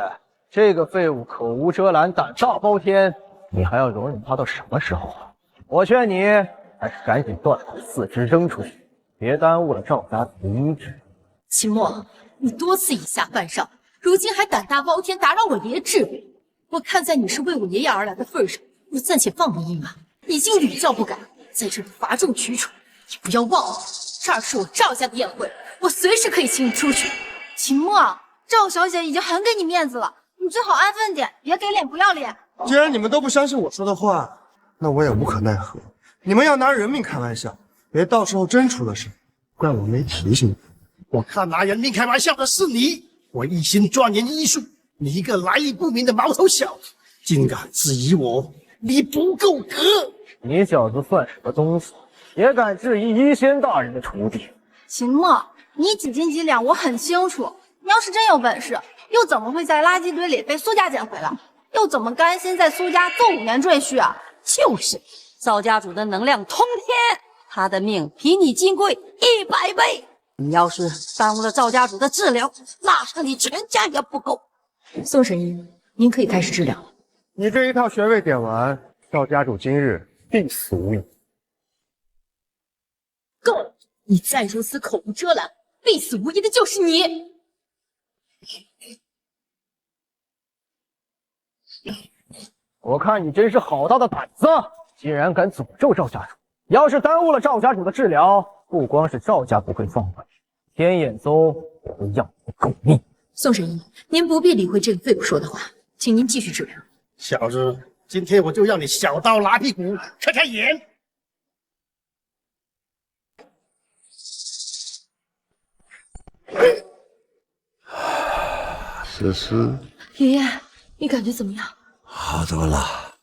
这个废物口无遮拦，胆大包天，你还要容忍他到什么时候啊？我劝你还是赶紧断他四肢扔出去，别耽误了赵家族医治。秦墨，你多次以下犯上，如今还胆大包天，打扰我爷爷治病。我看在你是为我爷爷而来的份上，我暂且放你一马。已经屡教不改，在这里罚重取处。你不要忘了，这儿是我赵家的宴会，我随时可以请你出去。秦墨，赵小姐已经很给你面子了，你最好安分点，别给脸不要脸。既然你们都不相信我说的话，那我也无可奈何。你们要拿人命开玩笑，别到时候真出了事，怪我没提醒你。我看拿人命开玩笑的是你，我一心钻研医术，你一个来历不明的毛头小子，竟敢质疑我，你不够格！你小子算什么东西，也敢质疑医仙大人的徒弟？秦墨，你几斤几两我很清楚，你要是真有本事，又怎么会在垃圾堆里被苏家捡回来？又怎么甘心在苏家做5年赘婿啊？就是，赵家主的能量通天，他的命比你金贵100倍。你要是耽误了赵家主的治疗，拉上你全家也不够。宋神医，您可以开始治疗了。你这一套穴位点完，赵家主今日必死无疑。够了！你再如此口无遮拦，必死无疑的就是你。我看你真是好大的胆子，竟然敢诅咒赵家主！要是耽误了赵家主的治疗，不光是赵家不会放过你，天眼宗也会要你狗命。宋神医，您不必理会这个废物说的话，请您继续治疗。小子，今天我就让你小刀拉屁股，开开眼。思思，爷爷，你感觉怎么样？好多了。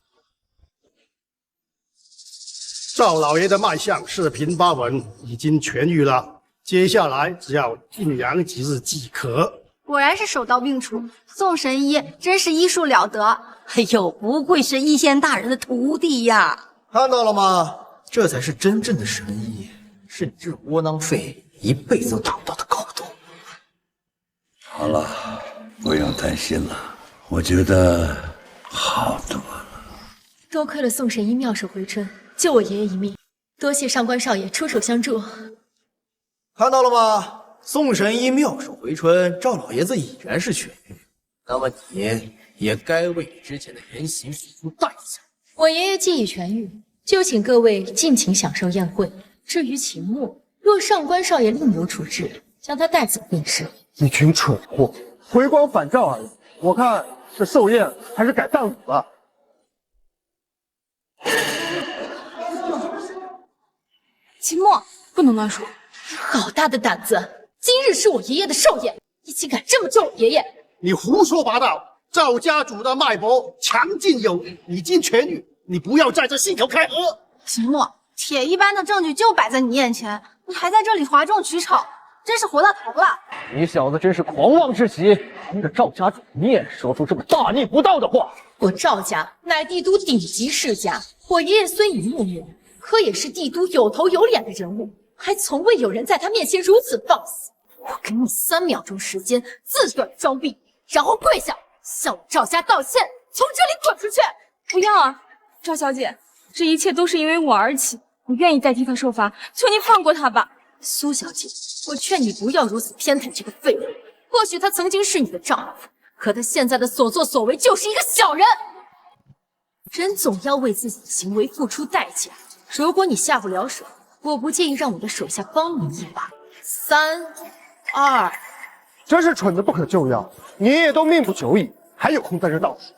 赵老爷的脉象四平八稳，已经痊愈了。接下来只要静养几日即可。果然是手到病除，宋神医真是医术了得。哎呦，不愧是医仙大人的徒弟呀！看到了吗？这才是真正的神医，是你这种窝囊废一辈子都达不到的高度。好了，不用担心了，我觉得好多了。多亏了宋神医妙手回春，救我爷爷一命，多谢上官少爷出手相助。看到了吗？宋神医妙手回春，赵老爷子已然是痊愈，那么你也该为你之前的言行付出代价。我爷爷既已痊愈，就请各位尽情享受宴会。至于秦牧，若上官少爷另有处置，将他带走便是。一群蠢货，回光返照而已。我看是寿宴还是改葬礼吧。秦墨，不能乱说！好大的胆子！今日是我爷爷的寿宴，你竟敢这么咒我爷爷！你胡说八道！赵家主的脉搏强劲有力，已经痊愈，你不要在这信口开河。秦墨，铁一般的证据就摆在你面前，你还在这里哗众取宠，真是活到头了！你小子真是狂妄至极，当着赵家主面说出这么大逆不道的话！我赵家乃帝都顶级世家，我爷爷虽已暮年，可也是帝都有头有脸的人物，还从未有人在他面前如此放肆。我给你3秒钟时间，自断双臂，然后跪下向我赵家道歉，从这里滚出去！不要啊，赵小姐，这一切都是因为我而起，我愿意代替他受罚，求您放过他吧。苏小姐，我劝你不要如此偏袒这个废物。或许他曾经是你的丈夫，可他现在的所作所为就是一个小人。人总要为自己的行为付出代价。如果你下不了手，我不介意让我的手下帮你一把。3、2，真是蠢的不可救药！你爷爷都命不久矣，还有空在这倒数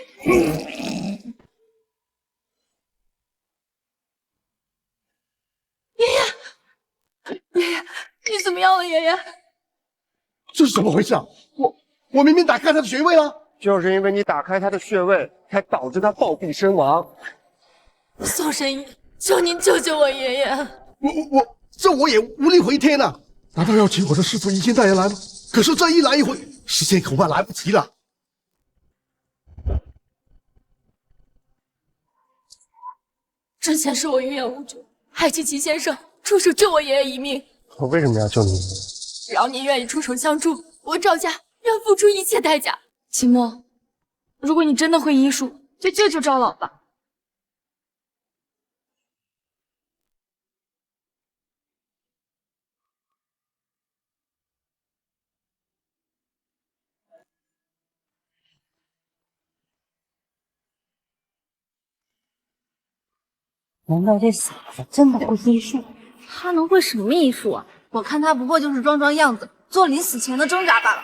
！1。爷爷，你怎么样了？爷爷，这是怎么回事啊？我明明打开他的穴位了，就是因为你打开他的穴位，才导致他暴毙身亡。宋神医，求您救救我爷爷！我也无力回天了。难道要请我的师父一仙大人来吗？可是这一来一回，时间恐怕来不及了。之前是我愚言无主，还请齐先生出手救我爷爷一命。我为什么要救你？只要您愿意出手相助，我赵家愿付出一切代价。秦墨，如果你真的会医术，就救救赵老吧。难道这傻子真的会医术？他能会什么医术啊？我看他不过就是装装样子，做临死前的挣扎罢了。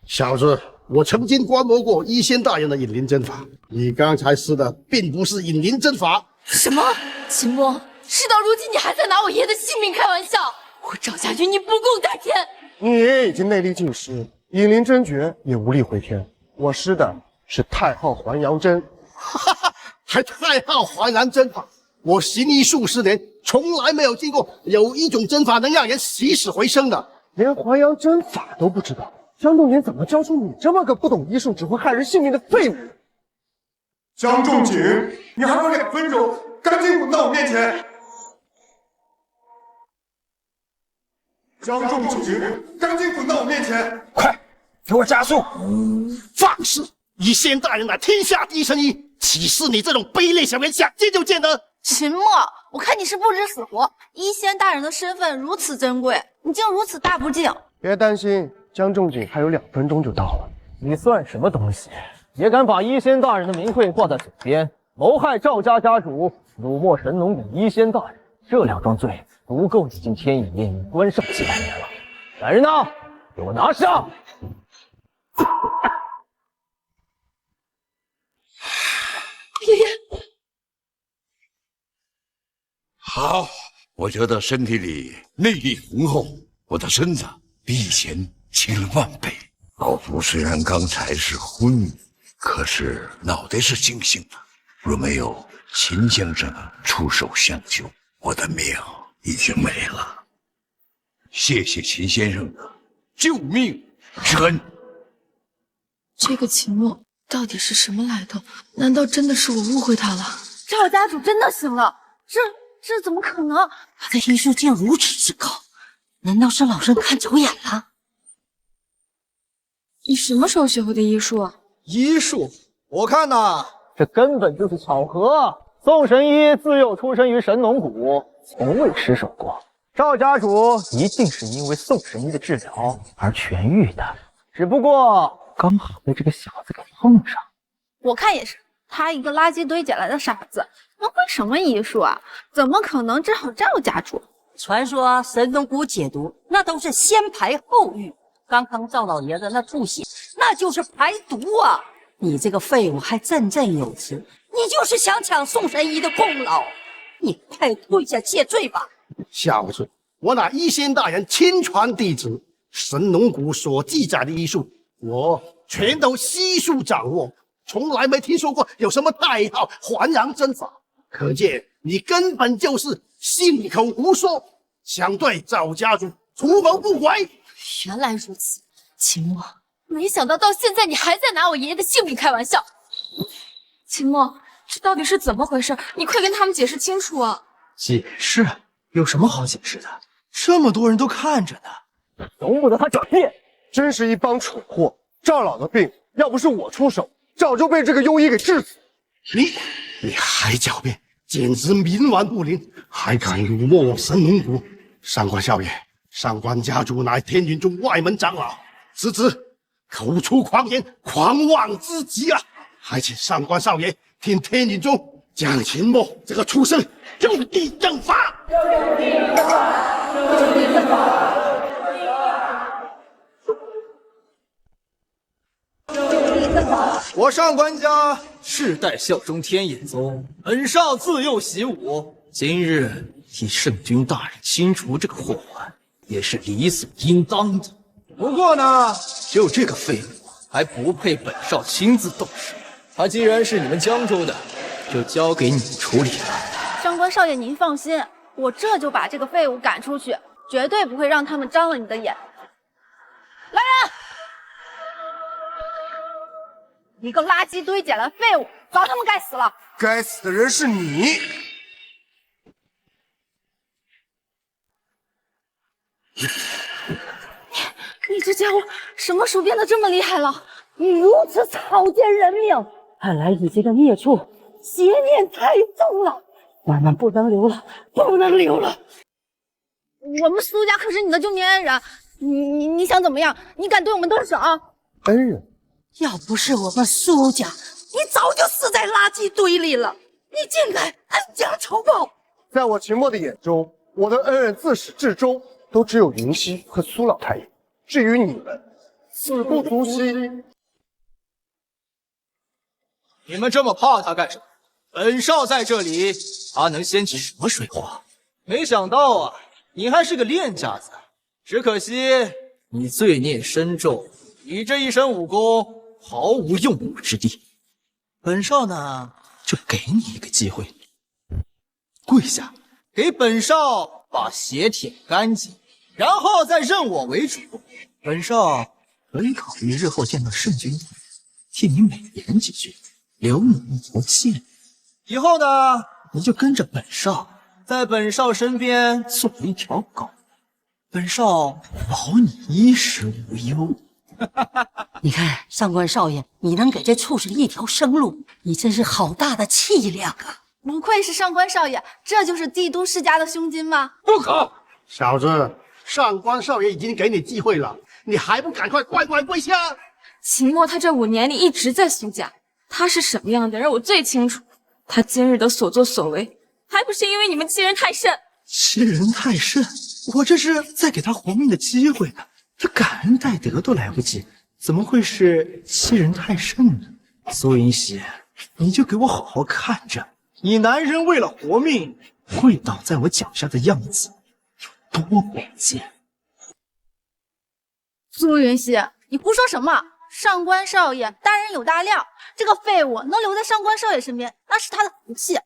小子，我曾经观摩过一仙大人的引灵针法，你刚才施的并不是引灵针法。什么？秦墨，事到如今你还在拿我爷爷的性命开玩笑？我赵家与你不共戴天。你爷爷已经内力尽失，引灵真诀也无力回天。我施的是太昊还阳针。哈哈，还太昊还阳针法？我行医数十年，从来没有见过有一种针法能让人起死回生的。连还阳针法都不知道，江仲景怎么教出你这么个不懂医术、只会害人性命的废物？江仲景，你还有2分钟，赶紧滚到我面前！江仲景，赶紧滚到我面前！快，给我加速！放肆！以仙大人乃天下第一神医，岂是你这种卑劣小人想见就见的？秦墨，我看你是不知死活！医仙大人的身份如此珍贵，你竟如此大不敬！别担心，江仲景还有2分钟就到了。你算什么东西？也敢把医仙大人的名讳挂在嘴边，谋害赵家家主，辱没神农谷医仙大人，这2桩罪足够你进天野炼狱关上几百年了。来人呐，给我拿下！爷爷，好，我觉得身体里内力浑厚，我的身子比以前轻了10000倍。老夫虽然刚才是昏迷，可是脑袋是清醒的。若没有秦先生出手相救，我的命已经没了。谢谢秦先生的救命之恩。这个秦墨到底是什么来头？难道真的是我误会他了？赵家主真的醒了？这怎么可能？他的医术竟如此之高，难道是老身看走眼了？你什么时候学会的医术啊？医术？我看呐，这根本就是巧合。宋神医自幼出身于神农谷，从未失手过。赵家主一定是因为宋神医的治疗而痊愈的，只不过刚好被这个小子给碰上。我看也是，他一个垃圾堆捡来的傻子，能会什么医术啊？怎么可能治好赵家主？传说神农谷解毒，那都是先排后愈。刚刚赵老爷子那吐血，那就是排毒啊！你这个废物还振振有词，你就是想抢宋神医的功劳，你快跪下谢罪吧！小子，我乃医仙大人亲传弟子，神农谷所记载的医术，我全都悉数掌握，从来没听说过有什么太好还阳针法。可见你根本就是信口胡说，想对赵家族图谋不轨。原来如此，秦墨，没想到到现在你还在拿我爷爷的性命开玩笑。秦墨，这到底是怎么回事？你快跟他们解释清楚啊！解释？有什么好解释的？这么多人都看着呢，容不得他狡辩，真是一帮蠢货！赵老的病，要不是我出手，早就被这个庸医给治死。你还狡辩，简直冥顽不灵，还敢辱没我神农谷！上官少爷，上官家族乃天云宗外门长老，此子口出狂言，狂妄之极啊！还请上官少爷听天云宗将秦墨这个畜生就地正法！就地正法！就地正法！我上官家世代效忠天眼宗，本少自幼习武，今日替圣君大人清除这个祸患，也是理所应当的。不过呢，就这个废物还不配本少亲自动手。他既然是你们江州的，就交给你们处理了。上官少爷，您放心，我这就把这个废物赶出去，绝对不会让他们张了你的眼。来人！一个垃圾堆捡来废物，早他们该死了！该死的人是你！你这家伙什么时候变得这么厉害了？你如此草菅人命，看来你这个孽畜邪念太重了，我们不能留了，不能留了！我们苏家可是你的救命恩人，你想怎么样？你敢对我们动手？恩人？要不是我们苏家，你早就死在垃圾堆里了！你竟敢恩将仇报！在我秦墨的眼中，我的恩人自始至终都只有云溪和苏老太爷。至于你们，死不足惜。你们这么怕他干什么？本少在这里，他能掀起什么水花？没想到啊，你还是个练家子。只可惜你罪孽深重，你这一身武功毫无用武之地。本少呢，就给你一个机会，跪下，给本少把血舔干净，然后再认我为主。本少可以考虑日后见到圣君，替你美言几句，留你一条性命。以后呢，你就跟着本少，在本少身边做一条狗，本少保你衣食无忧。你看，上官少爷，你能给这畜生一条生路，你真是好大的气量啊！不愧是上官少爷，这就是帝都世家的胸襟吗？不可！小子，上官少爷已经给你机会了，你还不赶快乖乖跪下！秦墨他这5年里一直在苏家，他是什么样的人我最清楚。他今日的所作所为，还不是因为你们欺人太甚？欺人太甚？我这是在给他活命的机会呢，他感恩戴德都来不及，怎么会是欺人太甚呢？苏云溪，你就给我好好看着，你男人为了活命跪倒在我脚下的样子有多卑贱。苏云溪，你胡说什么？上官少爷大人有大量，这个废物能留在上官少爷身边，那是他的福气。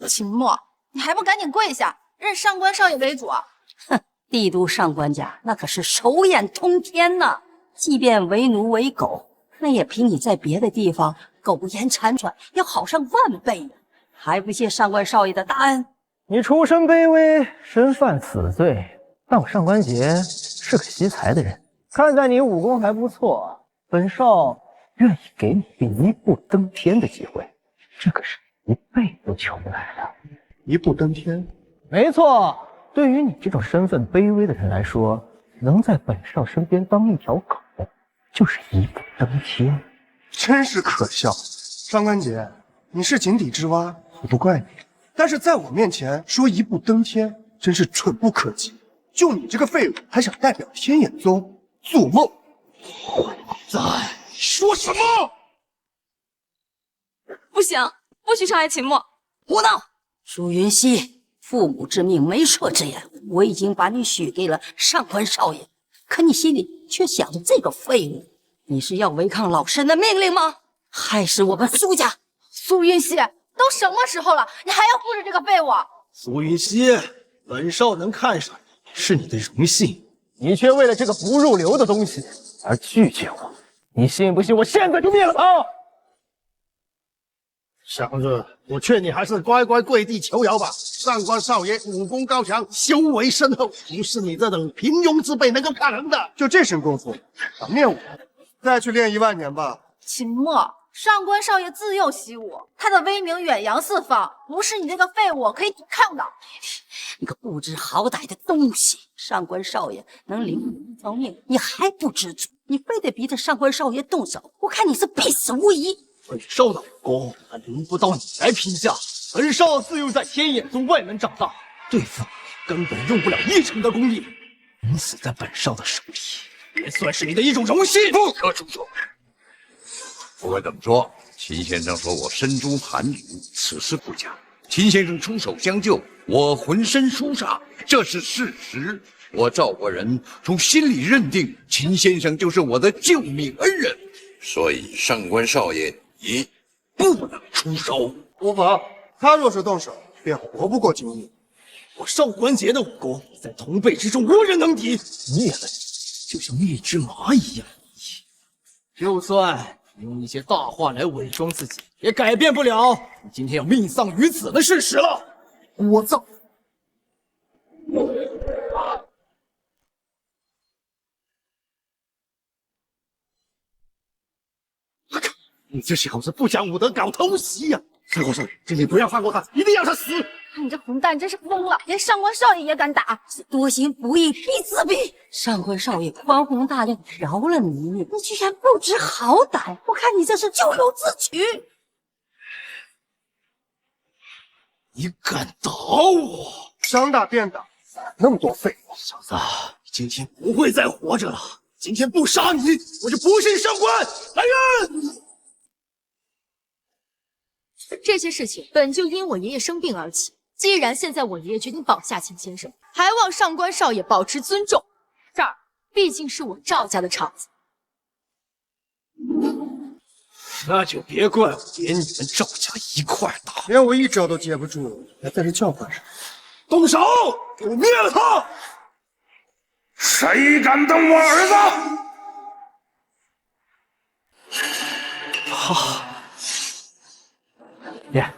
秦墨，你还不赶紧跪下，认上官少爷为主？哼，帝都上官家那可是手眼通天呐，即便为奴为狗，那也比你在别的地方苟延残喘要好上万倍呢。还不谢上官少爷的大恩？你出身卑微，身犯死罪，但我上官桀是个惜才的人，看在你武功还不错，本少愿意给你一步登天的机会，这可是一辈子求不来的。一步登天？没错，对于你这种身份卑微的人来说，能在本少身边当一条狗，就是一步登天。真是可笑。上官桀，你是井底之蛙，我不怪你。但是在我面前说一步登天，真是蠢不可及。就你这个废物，还想代表天眼宗？做梦！在说什么？不行，不许伤害秦墨！胡闹！舒云溪，父母之命，媒妁之言，我已经把你许给了上官少爷，可你心里却想着这个废物。你是要违抗老身的命令吗？害死我们苏家？苏云溪，都什么时候了，你还要护着这个废物？苏云溪，本少能看上你是你的荣幸，你却为了这个不入流的东西而拒绝我，你信不信我现在就灭了他？小子，我劝你还是乖乖跪地求饶吧。上官少爷武功高强，修为深厚，不是你这等平庸之辈能够抗衡的。就这身功夫，想灭我，再去练10000年吧。秦墨，上官少爷自幼习武，他的威名远扬四方，不是你这个废物可以抵抗的。你个不知好歹的东西！上官少爷能领你一条命，你还不知足？你非得逼着上官少爷动手，我看你是必死无疑。本少的武功还轮不到你来评价。本少自幼在天眼宗外门长大，对付你根本用不了1成的功力。你死在本少的手里，也算是你的一种荣幸。不可出手！不管怎么说，秦先生说我身中寒毒，此事不假。秦先生出手相救，我浑身舒畅，这是事实。我赵国人从心里认定秦先生就是我的救命恩人，所以上官少爷你不能出手。无妨，他若是动手，便活不过今日。我上官桀的武功在同辈之中无人能敌，灭了你就像灭一只蚂蚁一样。就算用一些大话来伪装自己，也改变不了你今天要命丧于此的事实了。我造！你这小子不讲武德，搞偷袭呀！上官少爷，今天不要放过他，一定要他死！你这混蛋真是疯了，连上官少爷也敢打！多行不义必自毙。上官少爷宽宏大量，饶了你一命，你居然不知好歹！我看你这是咎由自取。你敢打我？想打便打，那么多废物！小子，你今天不会再活着了。今天不杀你，我就不信上官！来人！这些事情本就因我爷爷生病而起。既然现在我爷爷决定保下秦先生，还望上官少爷保持尊重。这儿毕竟是我赵家的场子。那就别怪我连你们赵家一块打，连我一招都接不住，还在这叫唤什么？动手，给我灭了他！谁敢动我儿子？好，爷。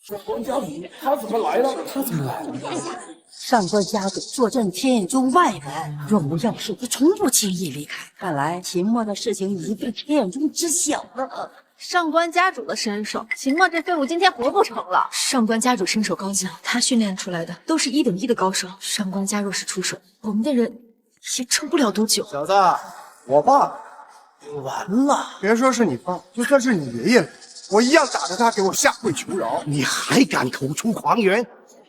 上官家主他怎么来了？他怎么来了？上官家主坐镇天眼宗外门，若无要事，他从不轻易离开。看来秦墨的事情已经被天眼宗知晓了。上官家主的身手，秦墨这废物今天活不成了。上官家主身手高强，他训练出来的都是1等1的高手。上官家若是出手，我们的人也撑不了多久。小子，我爸就完了。别说是你爸，就算是你爷爷，我一样打着他给我下跪求饶。你还敢口出狂言？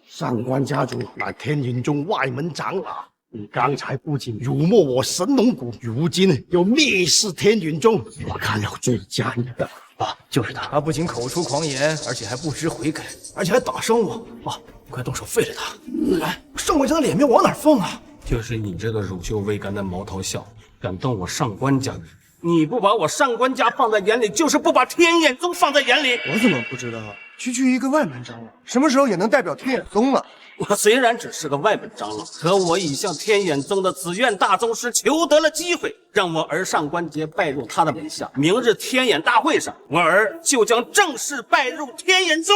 上官家主乃天眼宗外门长老，你刚才不仅辱没我神龙谷，如今又蔑视天眼宗，我看要追加你的。啊，就是他，他不仅口出狂言，而且还不知悔改，而且还打伤我。啊，快动手废了他！来，上官家的脸面往哪放啊？就是你这个乳臭未干的毛头小子，敢动我上官家！你不把我上官家放在眼里，就是不把天眼宗放在眼里。我怎么不知道？区区一个外门长老，什么时候也能代表天眼宗了？我虽然只是个外门长老，可我已向天眼宗的紫苑大宗师求得了机会，让我儿上官桀拜入他的门下。明日天眼大会上，我儿就将正式拜入天眼宗。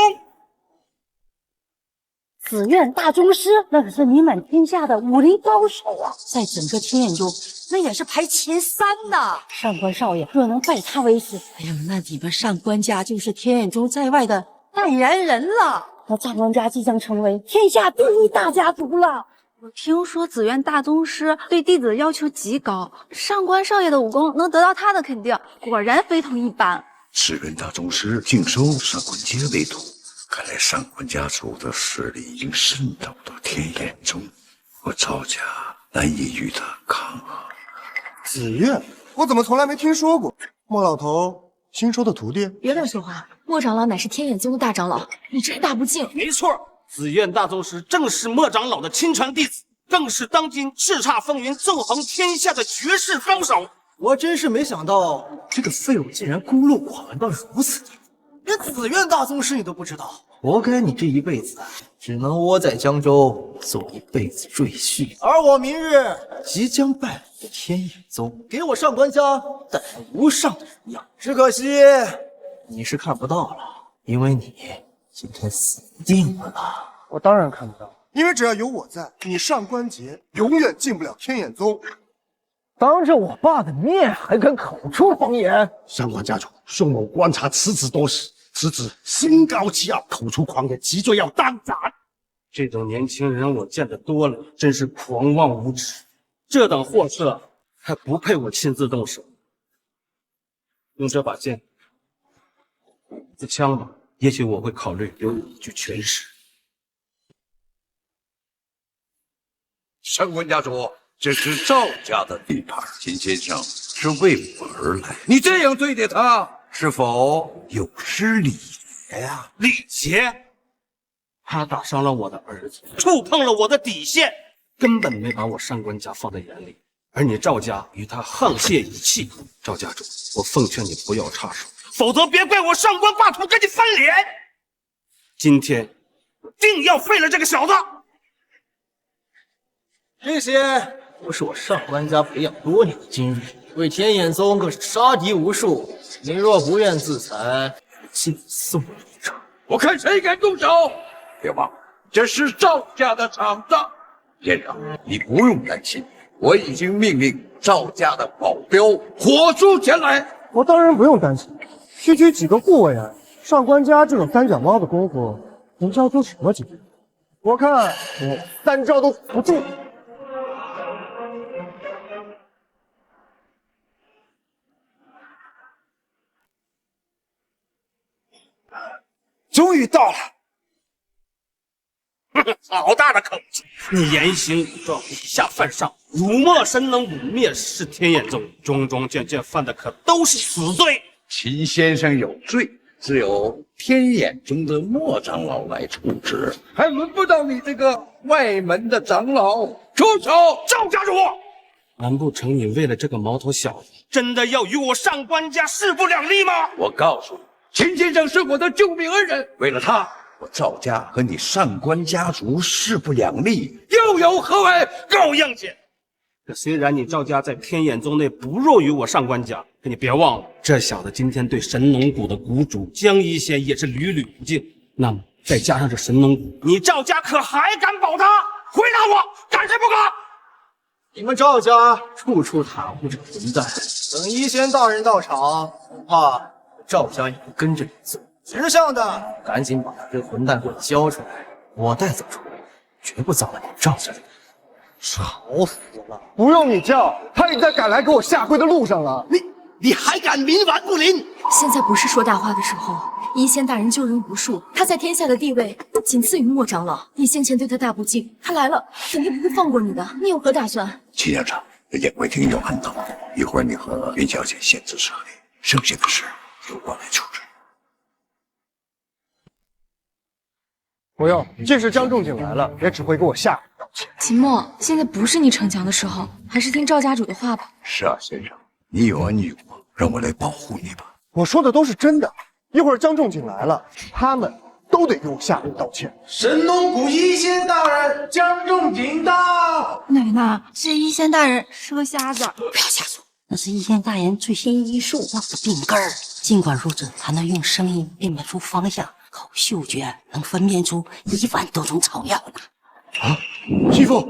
紫苑大宗师，那可是名满天下的武林高手啊，在整个天眼中，那也是排前3的。上官少爷若能拜他为师，哎呀，那你们上官家就是天眼中在外的代言人了。那上官家即将成为天下第1大家族了。我听说紫苑大宗师对弟子的要求极高，上官少爷的武功能得到他的肯定，果然非同一般。紫苑大宗师竟收上官桀为徒，看来上官家族的势力已经渗透到天眼中，我赵家难以与他抗衡。紫苑，我怎么从来没听说过？莫老头新收的徒弟？别乱说话，莫长老乃是天眼宗的大长老，你这是大不敬。没错，紫苑大宗师正是莫长老的亲传弟子，更是当今叱咤风云、纵横天下的绝世高手。我真是没想到，这个废物竟然孤陋寡闻到如此地步，连紫苑大宗师你都不知道，活该你这一辈子只能窝在江州做一辈子赘婿。而我明日即将拜入天眼宗，给我上官家带来无上的荣耀。只可惜你是看不到了，因为你今天死定了。我当然看不到，因为只要有我在，你上官桀永远进不了天眼宗。当着我爸的面还敢口出狂言！上官家主，宋某观察此子多时，此子心高气傲，口出狂言，脊椎要当斩。这种年轻人我见得多了，真是狂妄无耻。这等货色还不配我亲自动手。用这把剑，这枪吧，也许我会考虑留你一具全尸。上官家主，这是赵家的地盘，秦先生是为我而来，你这样对待他，是否有失礼节呀？礼节？他打伤了我的儿子，触碰了我的底线，根本没把我上官家放在眼里。而你赵家与他沆瀣一气，赵家主，我奉劝你不要插手，否则别怪我上官霸图跟你翻脸。今天定要废了这个小子。这些都是我上官家培养多年的精锐，为天眼宗可是杀敌无数。您若不愿自裁，请送我一程。我看谁敢动手！别忘了，这是赵家的场子。先生，你不用担心，我已经命令赵家的保镖火速前来。我当然不用担心，区区几个护卫啊，上官家这种三脚猫的功夫，能教出什么经验？我看我3招都不住。终于到了！好大的口气！你言行武状，以下犯上，辱没神能武，蔑视天眼宗，桩桩件件犯的可都是死罪。秦先生有罪，只有天眼宗的莫长老来处置，还轮不到你这个外门的长老出手。赵家主，难不成你为了这个毛头小子，真的要与我上官家势不两立吗？我告诉你，秦先生是我的救命恩人，为了他，我赵家和你上官家族势不两立，又有何为？够硬气！可虽然你赵家在天眼宗内不弱于我上官家，可你别忘了，这小子今天对神农谷的谷主江一仙也是屡屡不敬。那么再加上这神农谷，你赵家可还敢保他？回答我，敢是不敢？你们赵家处处袒护着混蛋，等一仙大人到场，恐怕赵家也会跟着你走。识相的，赶紧把这个混蛋给我交出来，我带走出来，绝不脏了你赵家的。吵死了！不用你叫，他已经在赶来给我下跪的路上了。你还敢冥顽不灵？现在不是说大话的时候。一仙大人救人无数，他在天下的地位仅次于莫长老。你先前对他大不敬，他来了肯定不会放过你的。你有何打算？秦校长，宴会厅有安等，一会儿你和袁小姐先自撤离，剩下的事由我来处置。不用，即使江仲景来了，也只会给我下跪道歉。秦墨，现在不是你逞强的时候，还是听赵家主的话吧。是啊，先生，你有恩于我，让我来保护你吧。我说的都是真的。一会儿江仲景来了，他们都得给我下跪道歉。神农谷一仙大人，江仲景到。奶奶，这一仙大人是个瞎子。不要瞎说，那是一仙大人最新医术那的病根儿。尽管如此，还能用声音辨别出方向，靠嗅觉能分辨出1万多种草药呢。啊，师父，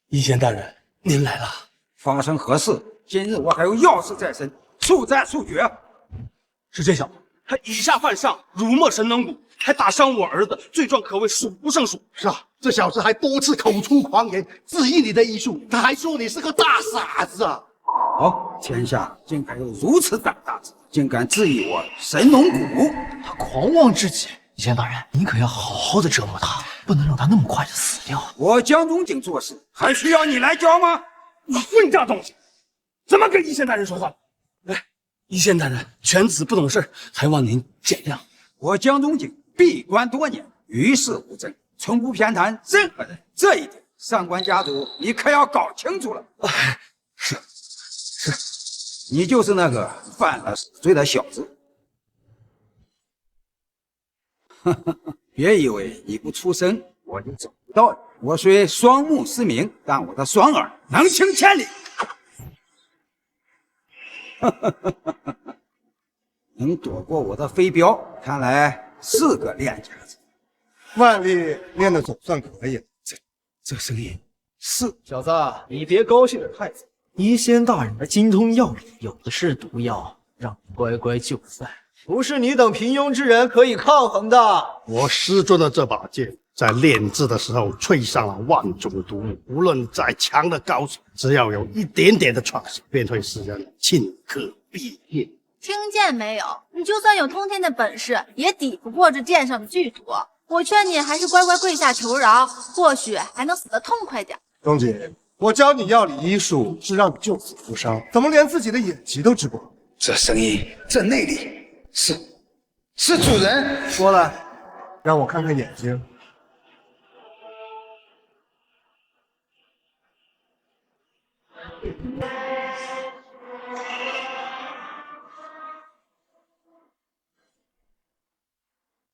一仙大人，您来了。发生何事？今日我还有要事在身，速战速决。是这小子，他以下犯上，辱没神能谷，还打伤我儿子，罪状可谓数不胜数。是啊，这小子还多次口出狂言，质疑你的医术，他还说你是个大傻子啊！好，天下竟还有如此胆大者，竟敢质疑我神农谷！他狂妄至极，医仙大人，您可要好好的折磨他，不能让他那么快就死掉。我江中景做事还需要你来教吗？你混账东西，怎么跟医仙大人说话？哎，医仙大人，犬子不懂事，还望您见谅。我江中景闭关多年，与世无争，从不偏袒任何人，这一点上官家族你可要搞清楚了。是，你就是那个犯了死罪的小子。别以为你不出声我就找不到你。我虽双目失明，但我的双耳能听千里。能躲过我的飞镖，看来是个练家子。万历练的总算可以了。这声音是小子，你别高兴得太早。医仙大人的精通药理，有的是毒药，让你乖乖就范。不是你等平庸之人可以抗衡的。我师尊的这把剑，在炼制的时候淬上了万种毒物，无论再强的高手，只要有一点点的创新，便会使人顷刻毙命。听见没有？你就算有通天的本事，也抵不过这剑上的剧毒。我劝你还是乖乖跪下求饶，或许还能死得痛快点。东姐，我教你药理医术是让你救死扶伤，怎么连自己的眼疾都治不好？这声音，这内力，是主人。过来，让我看看眼睛。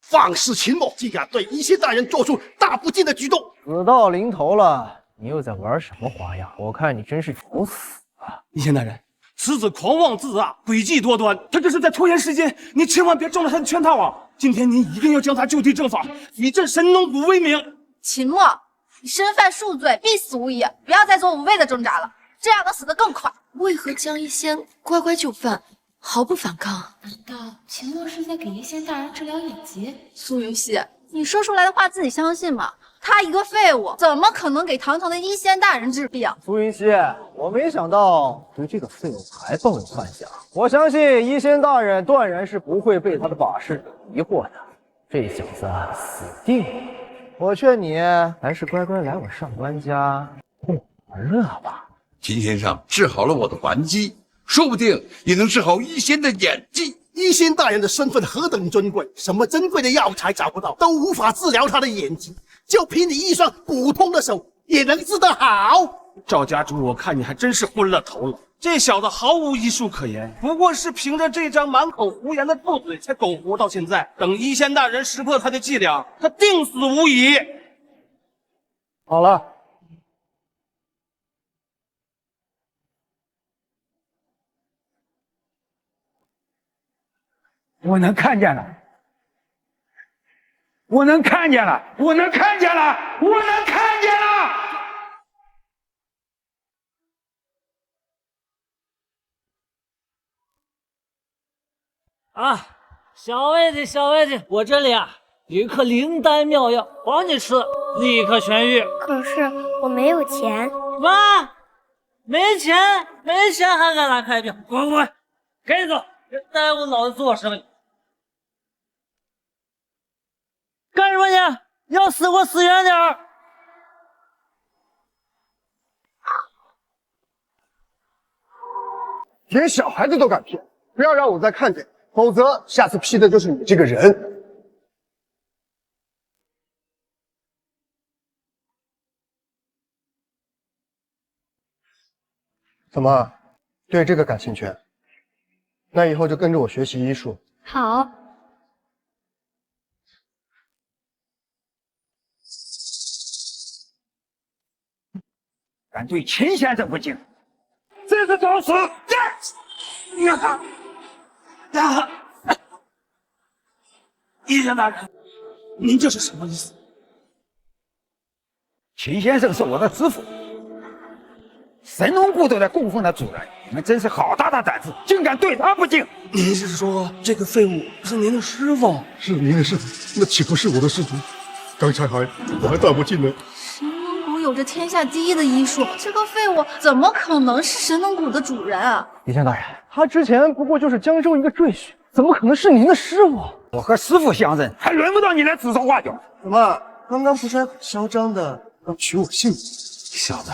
放肆秦某，竟敢对医仙大人做出大不敬的举动！死到临头了，你又在玩什么花样？我看你真是找死啊！医仙大人，此子狂妄自大，诡计多端，他这是在拖延时间，你千万别中了他的圈套啊！今天您一定要将他就地正法，以镇神农谷威名。秦墨，你身犯数罪，必死无疑，不要再做无谓的挣扎了，这样能死得更快。为何江一仙乖乖就范，毫不反抗？难道秦墨是在给医仙大人治疗眼疾？苏云溪，你说出来的话自己相信吗？他一个废物，怎么可能给堂堂的医仙大人治病？苏云溪，我没想到对这个废物还抱有幻想。我相信医仙大人断然是不会被他的把式迷惑的。这小子死定了！我劝你还是乖乖来我上官家共玩乐吧。秦先生治好了我的顽疾，说不定也能治好医仙的眼疾。医仙大人的身份何等尊贵，什么珍贵的药材找不到，都无法治疗他的眼疾。就凭你一双普通的手，也能治得好？赵家主，我看你还真是昏了头了。这小子毫无医术可言，不过是凭着这张满口胡言的臭嘴才苟活到现在。等医仙大人识破他的伎俩，他定死无疑。好了。我能看见了，我能看见了，我能看见了，我能看见了！啊，小魏子，小魏子，我这里啊有一颗灵丹妙药，帮你吃，立刻痊愈。可是我没有钱。妈，没钱还敢来看病？滚滚，赶紧走，别耽误老子做生意。干什么你？要死给我死远点儿！连小孩子都敢骗，不要让我再看见，否则下次批的就是你这个人。怎么，对这个感兴趣？那以后就跟着我学习医术。好。敢对秦先生不敬，这是找死！医仙大人，您这是什么意思？秦先生是我的师傅，神农谷都在供奉的主人，你们真是好大的胆子，竟敢对他不敬！您是说这个废物是您的师傅？是您的师傅，那岂不是我的师徒？刚才我还大不敬呢。神农谷有着天下第一的医术，这个废物怎么可能是神农谷的主人啊？医仙大人，他之前不过就是江州一个赘婿，怎么可能是您的师傅？我和师傅相认，还轮不到你来指手画脚。怎么，刚刚不是还很嚣张的要取我性命？小子，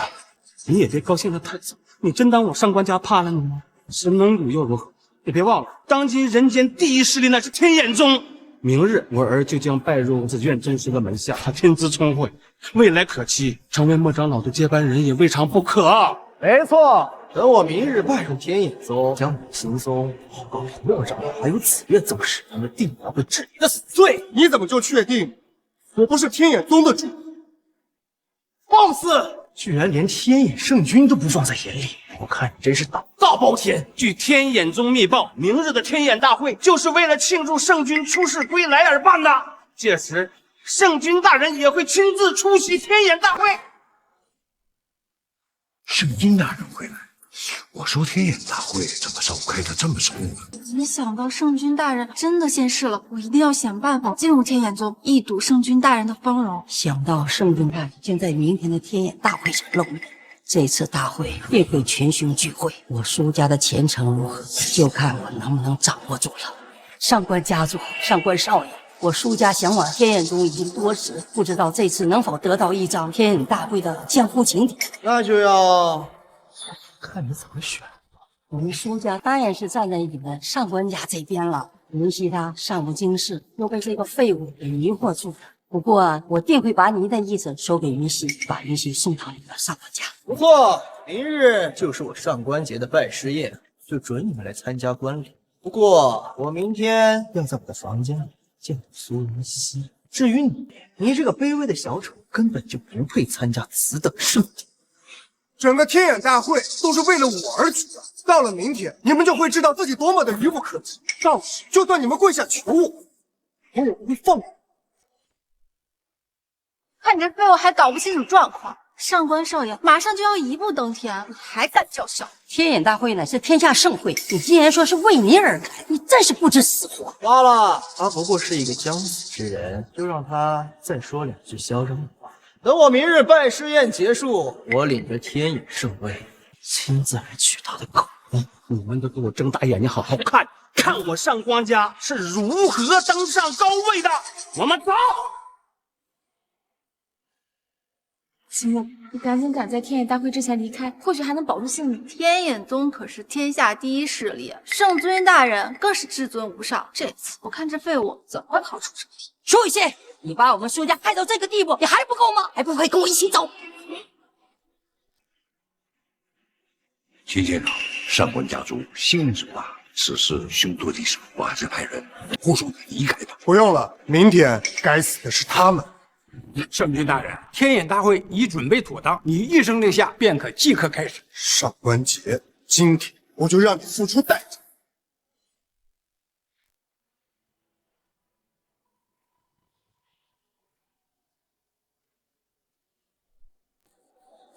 你也别高兴得太早。你真当我上官家怕了你吗？神农谷又如何？你别忘了，当今人间第一势力那是天眼宗。明日我儿就将拜入紫苑真师的门下，他天资聪慧，未来可期，成为莫长老的接班人也未尝不可。没错，等我明日拜入天眼宗，将你行踪报告给莫长老，还有紫苑宗师，他们定然会治你的死罪。你怎么就确定我不是天眼宗的主？放肆！居然连天眼圣君都不放在眼里，我看你真是胆大包天！据天眼宗密报，明日的天眼大会就是为了庆祝圣君出世归来而办的。届时，圣君大人也会亲自出席天眼大会。圣君大人回来，我说天眼大会怎么召开的这么松呢？没想到圣君大人真的现世了，我一定要想办法进入天眼宗，一睹圣君大人的芳容。想到圣君大人将在明天的天眼大会上露面，这次大会定会群雄聚会，我苏家的前程如何，就看我能不能掌握住了。上官家族，上官少爷，我苏家向往天眼宗已经多时，不知道这次能否得到一张天眼大会的江湖请帖。那就要看你怎么选。我们苏家当然是站在你们上官家这边了。云溪他尚不经事，又被这个废物给迷惑住了。不过我定会把您的意思说给云溪，把云溪送到你们上官家。不错，明日就是我上官节的拜师宴，就准你们来参加观礼。不过我明天要在我的房间里见苏云溪。至于你这个卑微的小丑，根本就不配参加此等盛典。整个天眼大会都是为了我而举的，到了明天，你们就会知道自己多么的愚不可及。到时，就算你们跪下求我，我也不会放过。看你这废物还搞不清楚状况，上官少爷马上就要一步登天，你还敢叫嚣？天眼大会乃是天下盛会，你竟然说是为你而开，你真是不知死活。罢了，他不过是一个将死之人，就让他再说两句嚣张的话。等我明日拜师宴结束，我领着天眼圣位，亲自来取他的狗命。你们都给我睁大眼睛好好看，看我上官家是如何登上高位的。我们走。秦牧，你赶紧赶在天眼大会之前离开，或许还能保住性命。天眼宗可是天下第一势力，圣君大人更是至尊无上。这次我看这废物怎么会逃出这里。苏雨欣，你把我们苏家害到这个地步，你还不够吗？还不快跟我一起走！秦县长，上官家族性子大，此事凶多吉少，我还是派人护送他离开吧。不用了，明天该死的是他们。圣君大人，天眼大会已准备妥当，你一声令下，便可即刻开始。上官桀，今天我就让你付出代价。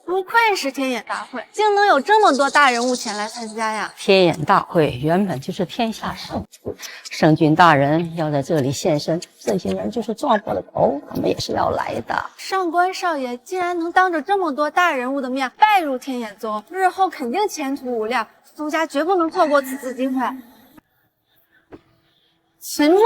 不愧是天眼大会，竟能有这么多大人物前来参加呀！天眼大会原本就是天下盛会，圣君大人要在这里现身，这些人就是撞破了头，他们也是要来的。上官少爷竟然能当着这么多大人物的面拜入天眼宗，日后肯定前途无量，苏家绝不能错过此次机会。秦墨，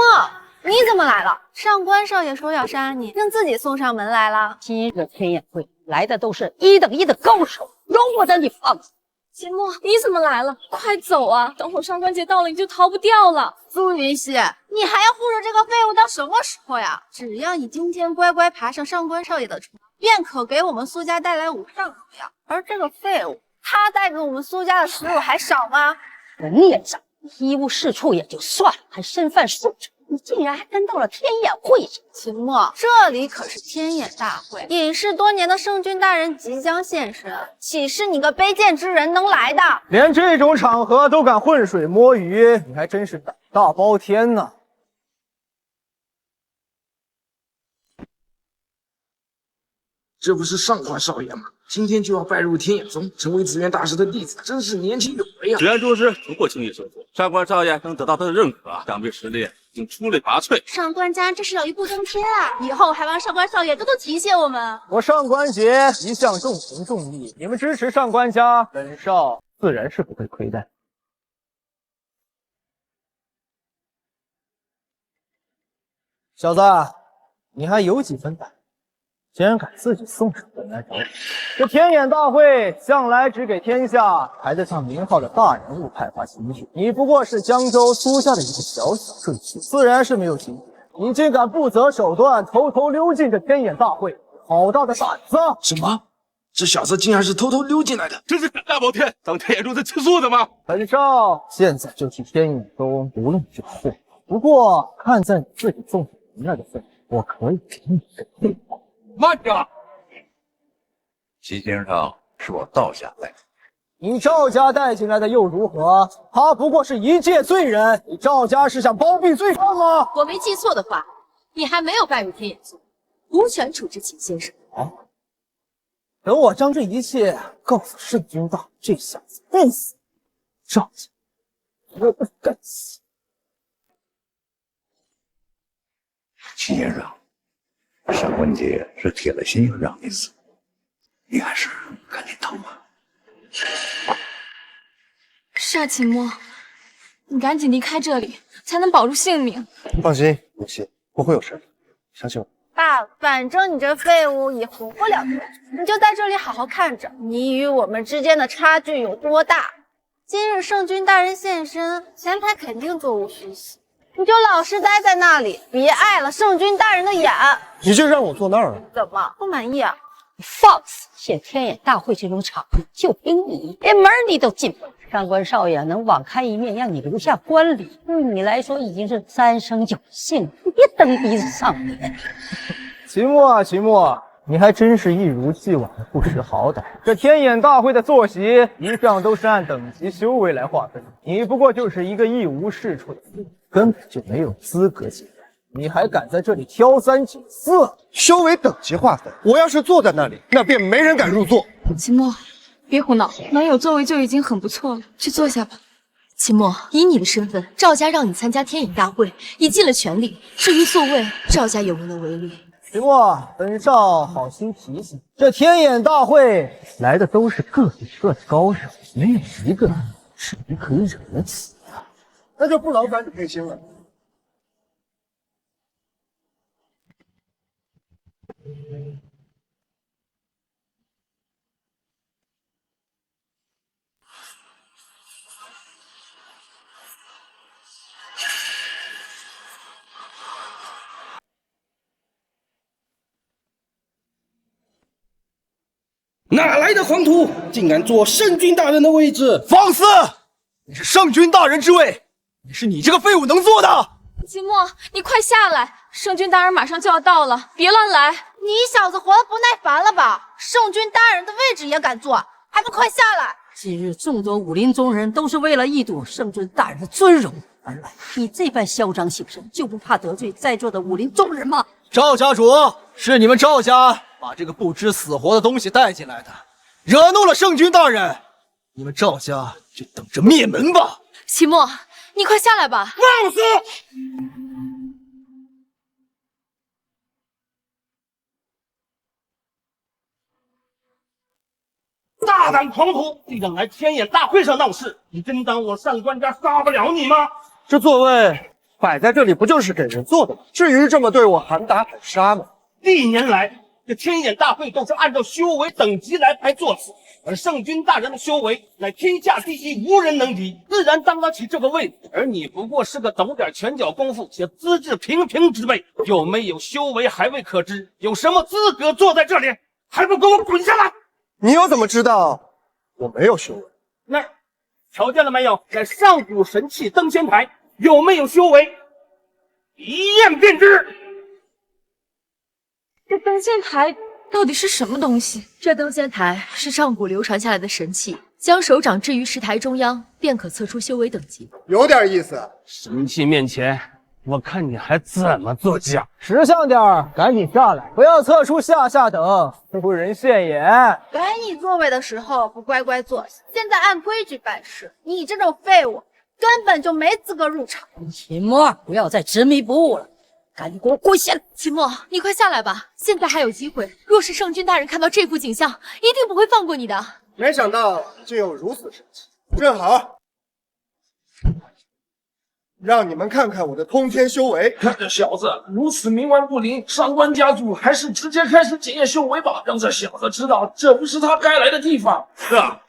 你怎么来了？上官少爷说要杀你，竟自己送上门来了。今日天眼会来的都是1等1的高手，容我等你放肆！秦墨，你怎么来了？快走啊！等会上官桀到了，你就逃不掉了。苏云溪，你还要护着这个废物到什么时候呀？只要你今天乖乖爬上上官少爷的床，便可给我们苏家带来无上荣耀。而这个废物，他带给我们苏家的耻辱还少吗？孽障，一无是处也就算了，还身犯数罪。你竟然还跟到了天眼会上！秦墨，这里可是天眼大会，隐世多年的圣君大人即将现身，岂是你个卑贱之人能来的？连这种场合都敢浑水摸鱼，你还真是胆大包天呐！这不是上官少爷吗？今天就要拜入天眼宗，成为紫苑大师的弟子，真是年轻有为啊！紫苑宗师不过轻易收服，上官少爷能得到他的认可，想必实力已经出类拔萃。上官家这是要一步登天啊！以后还望上官少爷多多提携我们。我上官桀一向重情重义，你们支持上官家，本少自然是不会亏待。小子，你还有几分胆，竟然敢自己送上门来找我！这天眼大会向来只给天下排得上名号的大人物派发请帖，你不过是江州苏家的一个小小赘婿，自然是没有请帖。你竟敢不择手段，偷偷溜进这天眼大会，好大的胆子！什么？这小子竟然是偷偷溜进来的，真是胆大包天！当天眼中在吃素的吗？本少现在就去天眼中读了你这个会，不过看在你自己送人来的份上，我可以给你个配合。慢着，齐先生是我赵家带。你赵家带进来的又如何？他不过是一介罪人，你赵家是想包庇罪犯吗？我没记错的话，你还没有拜入天眼宗，无权处置秦先生。等我将这一切告诉圣君大，这小子必死！赵家，我不敢死。齐先生，上官姐是铁了心要让你死，你还是赶紧逃吧。是啊，秦墨，你赶紧离开这里，才能保住性命。放心，母亲，不会有事的，相信我。爸，反正你这废物也活不了多久，你就在这里好好看着你与我们之间的差距有多大。今日圣君大人现身，前排肯定座无虚席，你就老实待在那里，别碍了圣君大人的眼。你就让我坐那儿啊？怎么不满意啊？你放肆！现天眼大会这种场合，就凭你连门你都进不了。上官少爷能网开一面，让你留下官礼，对你来说已经是三生有幸了。你别蹬鼻子上脸。秦墨啊，秦墨，你还真是一如既往的不识好歹。这天眼大会的坐席一向都是按等级修为来划分，你不过就是一个一无是处的废物，根本就没有资格进来。你还敢在这里挑三拣四？修为等级划分，我要是坐在那里，那便没人敢入座。秦墨，别胡闹，能有座位就已经很不错了，去坐下吧。秦墨，以你的身份，赵家让你参加天眼大会，已尽了全力。至于座位，赵家有无能为力？秦墨，本少好心提醒，这天眼大会来的都是个比个的高手，没有一个是你可以惹得起的。那就不劳烦你费心了。哪来的黄土，竟敢坐圣君大人的位置？放肆！你是圣君大人之位，你是你这个废物能坐的？秦墨，你快下来，圣君大人马上就要到了，别乱来。你小子活得不耐烦了吧？圣君大人的位置也敢坐，还不快下来！今日众多武林中人都是为了一睹圣君大人的尊容而来，你这般嚣张行事，就不怕得罪在座的武林中人吗？赵家主，是你们赵家把这个不知死活的东西带进来的，惹怒了圣君大人，你们赵家就等着灭门吧！秦墨，你快下来吧！放肆！大胆狂徒，竟敢来天眼大会上闹事！你真当我上官家杀不了你吗？这座位摆在这里，不就是给人坐的吗？至于这么对我喊打喊杀吗？历年来，这天眼大会都是按照修为等级来排座次，而圣君大人的修为乃天下第一，无人能敌，自然当得起这个位子。而你不过是个懂点拳脚功夫且资质平平之辈，有没有修为还未可知，有什么资格坐在这里？还不给我滚下来！你又怎么知道我没有修为？那瞧见了没有？在上古神器登仙台有没有修为，一验便知。这登仙台到底是什么东西？这登仙台是上古流传下来的神器，将手掌置于石台中央，便可测出修为等级。有点意思。神器面前，我看你还怎么作假！识相点儿，赶紧下来，不要测出下等，不人现眼。该你座位的时候不乖乖坐下，现在按规矩办事。你这种废物根本就没资格入场。秦墨，不要再执迷不悟了，赶紧给我跪下来！秦墨，你快下来吧，现在还有机会。若是圣君大人看到这幅景象，一定不会放过你的。没想到竟有如此神奇，正好。让你们看看我的通天修为。看这小子如此冥顽不灵，上官家族还是直接开始检验修为吧，让这小子知道这不是他该来的地方。是啊，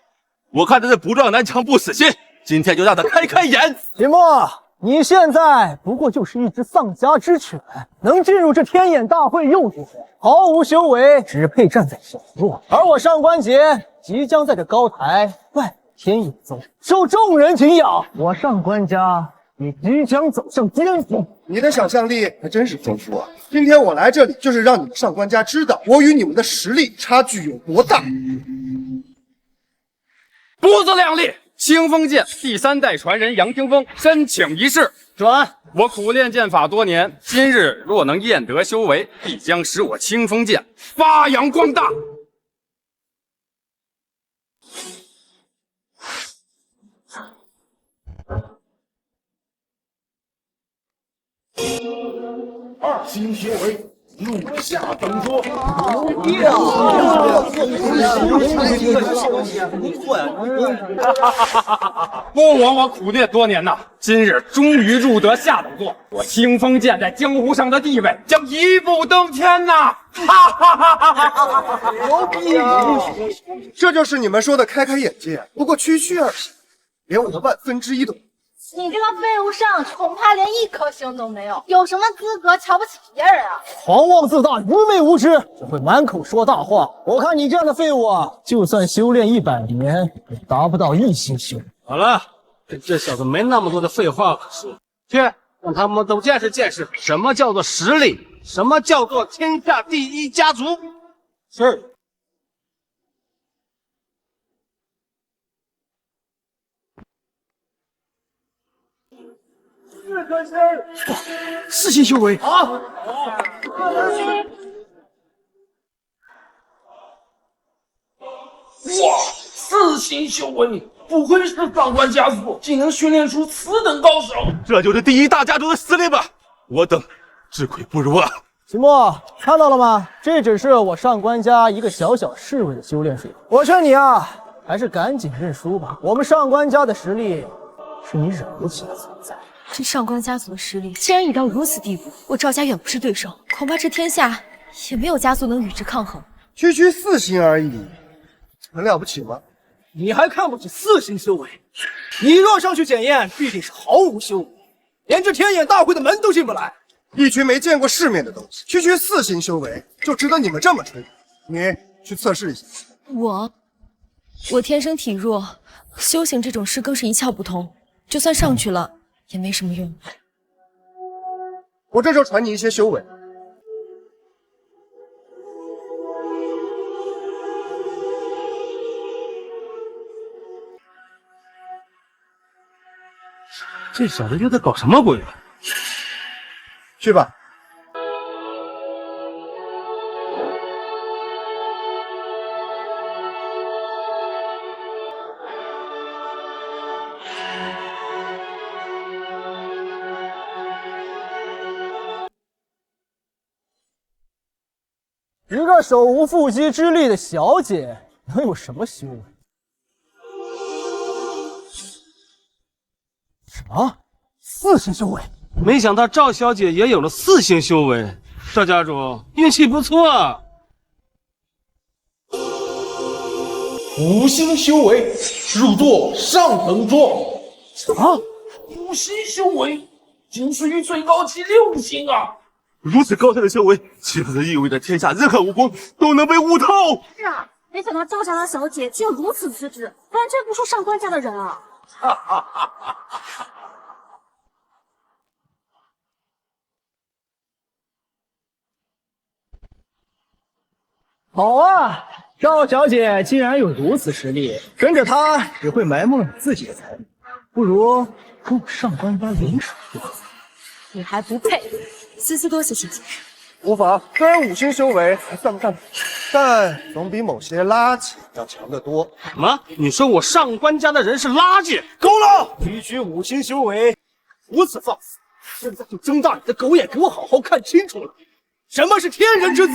我看他是不撞南墙不死心，今天就让他开开眼。秦墨，你现在不过就是一只丧家之犬，能进入这天眼大会又如何？毫无修为，只配站在小路。而我上官桀即将在这高台拜天眼宗，受众人敬仰。我上官家也即将走向巅峰。你的想象力还真是丰富啊！今天我来这里就是让你们上官家知道我与你们的实力差距有多大。脖子亮立，清风剑第3代传人杨清风申请一试。转。我苦练剑法多年，今日若能验得修为，必将使我清风剑发扬光大。二星修为，入下等说。不枉我苦练多年呐！今日终于入得下等座，我清风剑在江湖上的地位将一步登天呐！哈哈哈哈哈！牛逼！这就是你们说的开开眼界，不过区区而已，连我的万分之一都没有。你这个废物上去，恐怕连一颗星都没有，有什么资格瞧不起别人啊？狂妄自大，愚昧无知，只会满口说大话。我看你这样的废物啊，就算修炼100年，也达不到1星修为。好了，这小子没那么多的废话可说，去让他们都见识见识什么叫做实力，什么叫做天下第一家族。是。4星修为啊！哇，4星修为，不愧是上官家族，竟能训练出此等高手。这就是第一大家族的实力吧？我等自愧不如啊！秦墨，看到了吗？这只是我上官家一个小小侍卫的修炼水平。我劝你啊，还是赶紧认输吧。我们上官家的实力是你惹不起的存在。这上官家族的实力既然已到如此地步，我赵家远不是对手，恐怕这天下也没有家族能与之抗衡。区区4星而已，很了不起吗？你还看不起4星修为？你若上去检验，必定是毫无修为，连这天眼大会的门都进不来。一群没见过世面的东西，区区4星修为就值得你们这么吹？你去测试一下。我天生体弱，修行这种事更是一窍不通，就算上去了也没什么用。我这就传你一些修为。这小子又在搞什么鬼？去吧。一个手无缚鸡之力的小姐，能有什么修为？什么？4星修为？没想到赵小姐也有了4星修为，赵家主运气不错啊！5星修为，入座上等座。啊！5星修为，仅次于最高级6星啊！如此高深的修为，岂不是意味着天下任何武功都能被悟透？是啊，没想到赵家的小姐竟有如此资质，完全不输上官家的人啊！哈哈哈哈哈！好啊，赵小姐既然有如此实力，跟着她只会埋没你自己的财力，不如跟我上官家联手如何？你还不配！思思多谢谢谢。无妨，虽然5星修为还算不上，但总比某些垃圾要强得多。什么？你说我上官家的人是垃圾？够了！区区5星修为，如此放肆！现在就睁大你的狗眼，给我好好看清楚了，什么是天人之姿！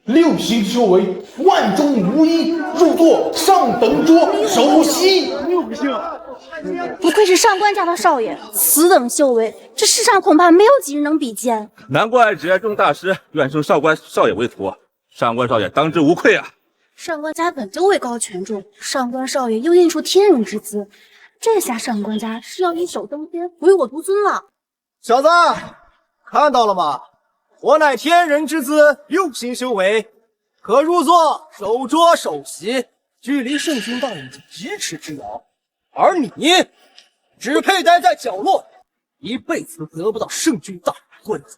6星修为，万中无一，入座上等桌首席。6星，不愧是上官家的少爷，此等修为，这世上恐怕没有几人能比肩。难怪只爱众大师愿收上官少爷为徒，上官少爷当之无愧啊！上官家本就位高权重，上官少爷又应出天人之姿，这下上官家是要一手登天，唯我独尊了。小子，看到了吗？我乃天人之姿，6星修为，可入座首桌首席，距离圣君大人咫尺之遥。而你只配待在角落，一辈子得不到圣君大人关注。